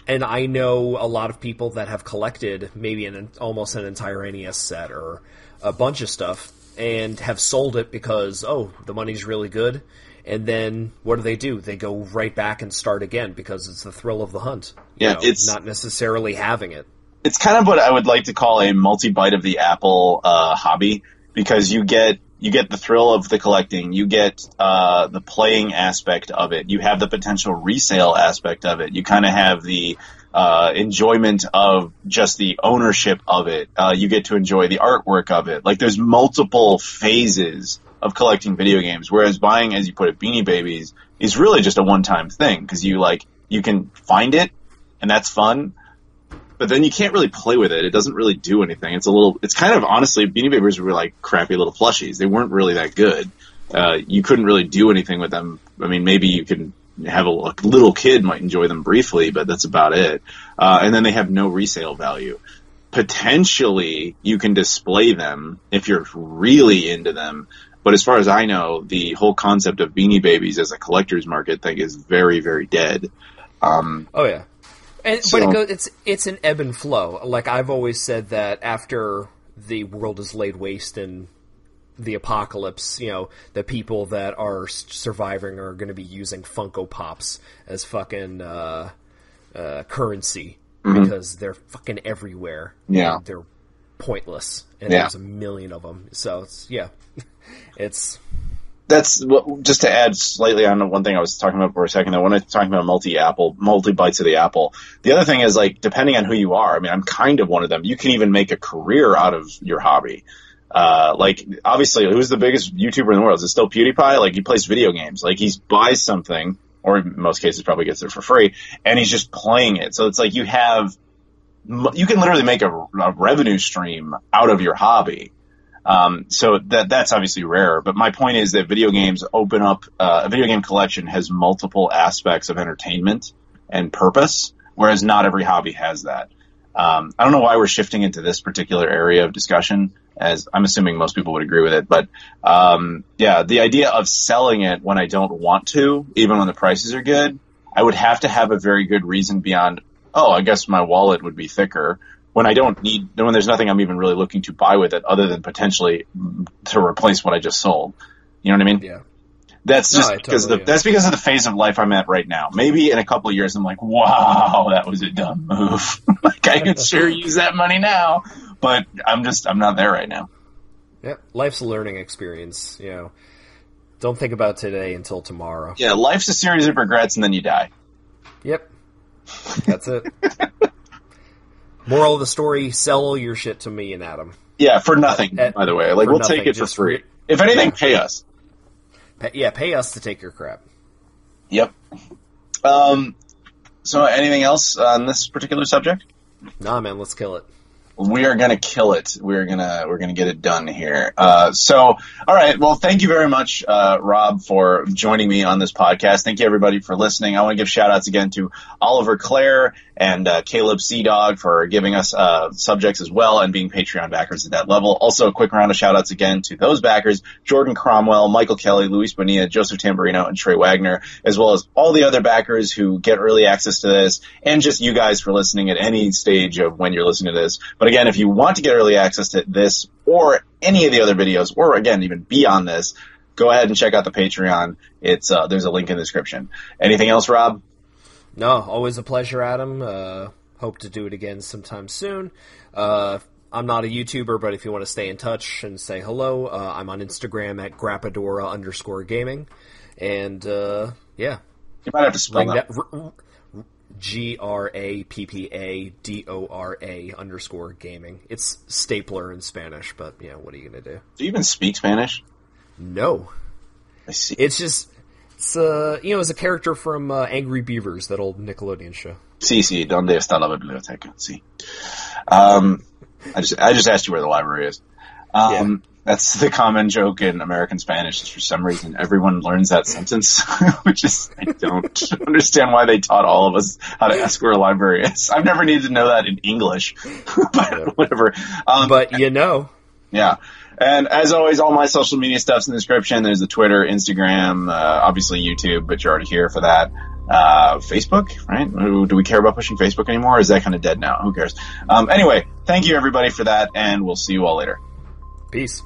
I know a lot of people that have collected maybe almost an entire NES set or a bunch of stuff, and have sold it because, the money's really good, and then what do? They go right back and start again because it's the thrill of the hunt. It's not necessarily having it. It's kind of what I would like to call a multi-bite of the apple hobby, because you get the thrill of the collecting, you get the playing aspect of it, you have the potential resale aspect of it, you kind of have the enjoyment of just the ownership of it, you get to enjoy the artwork of it. Like, there's multiple phases of collecting video games, whereas buying, as you put it, Beanie Babies is really just a one-time thing, because you can find it, and that's fun. But then you can't really play with it. It doesn't really do anything. It's kind of, honestly, Beanie Babies were like crappy little plushies. They weren't really that good. You couldn't really do anything with them. I mean, maybe you can have a little kid might enjoy them briefly, but that's about it. And then they have no resale value. Potentially, you can display them if you're really into them. But as far as I know, the whole concept of Beanie Babies as a collector's market thing is very, very dead. Oh, yeah. But it's an ebb and flow. Like, I've always said that after the world is laid waste in the apocalypse, the people that are surviving are going to be using Funko Pops as fucking currency, because they're fucking everywhere. Yeah. They're pointless, and there's a million of them. So, it's... That's just to add slightly on one thing I was talking about for a second. When I was talking about multi bites of the apple, the other thing is, like, depending on who you are. I mean, I'm kind of one of them. You can even make a career out of your hobby. Like, obviously, who's the biggest YouTuber in the world? Is it still PewDiePie? Like, he plays video games. Like, he buys something, or in most cases probably gets it for free, and he's just playing it. So it's like you can literally make a revenue stream out of your hobby. So that's obviously rare, but my point is that video games open up, a video game collection has multiple aspects of entertainment and purpose, whereas not every hobby has that. I don't know why we're shifting into this particular area of discussion, as I'm assuming most people would agree with it, but, the idea of selling it when I don't want to, even when the prices are good, I would have to have a very good reason beyond, I guess my wallet would be thicker, when there's nothing I'm even really looking to buy with it other than potentially to replace what I just sold. You know what I mean? Yeah. That's just that's because of the phase of life I'm at right now. Maybe in a couple of years I'm like, wow, that was a dumb move. Like, I could sure use that money now, but I'm not there right now. Yeah. Life's a learning experience. Don't think about today until tomorrow. Yeah. Life's a series of regrets, and then you die. Yep. That's it. Moral of the story, sell your shit to me and Adam. Yeah, for nothing, by the way. Like, we'll take it for free. If anything, pay us. Pay us to take your crap. Yep. So anything else on this particular subject? Nah, man, let's kill it. We are going to kill it. We're going to get it done here. All right. Well, thank you very much, Rob, for joining me on this podcast. Thank you, everybody, for listening. I want to give shout outs again to Oliver Clare and Caleb Seadog for giving us subjects as well and being Patreon backers at that level. Also, a quick round of shout outs again to those backers: Jordan Cromwell, Michael Kelly, Luis Bonilla, Joseph Tamburino, and Trey Wagner, as well as all the other backers who get early access to this, and just you guys for listening at any stage of when you're listening to this. But again, if you want to get early access to this or any of the other videos, or again, even beyond this, go ahead and check out the Patreon. It's there's a link in the description. Anything else, Rob? No, always a pleasure, Adam. Hope to do it again sometime soon. I'm not a YouTuber, but if you want to stay in touch and say hello, I'm on Instagram at Grappadora_gaming. And, yeah. You might have to spell that. GRAPPADORA_gaming. It's stapler in Spanish, but, yeah, what are you going to do? Do you even speak Spanish? No. I see. It's just... it's a character from Angry Beavers, that old Nickelodeon show. Sí, ¿dónde está la biblioteca? Sí. I just asked you where the library is. That's the common joke in American Spanish. Is for some reason, everyone learns that sentence, which is, I don't understand why they taught all of us how to ask where a library is. I've never needed to know that in English, but whatever. But you know. Yeah. And as always, all my social media stuff's in the description. There's the Twitter, Instagram, obviously YouTube, but you're already here for that. Facebook, right? Do we care about pushing Facebook anymore? Or is that kind of dead now? Who cares? Anyway, thank you everybody for that, and we'll see you all later. Peace.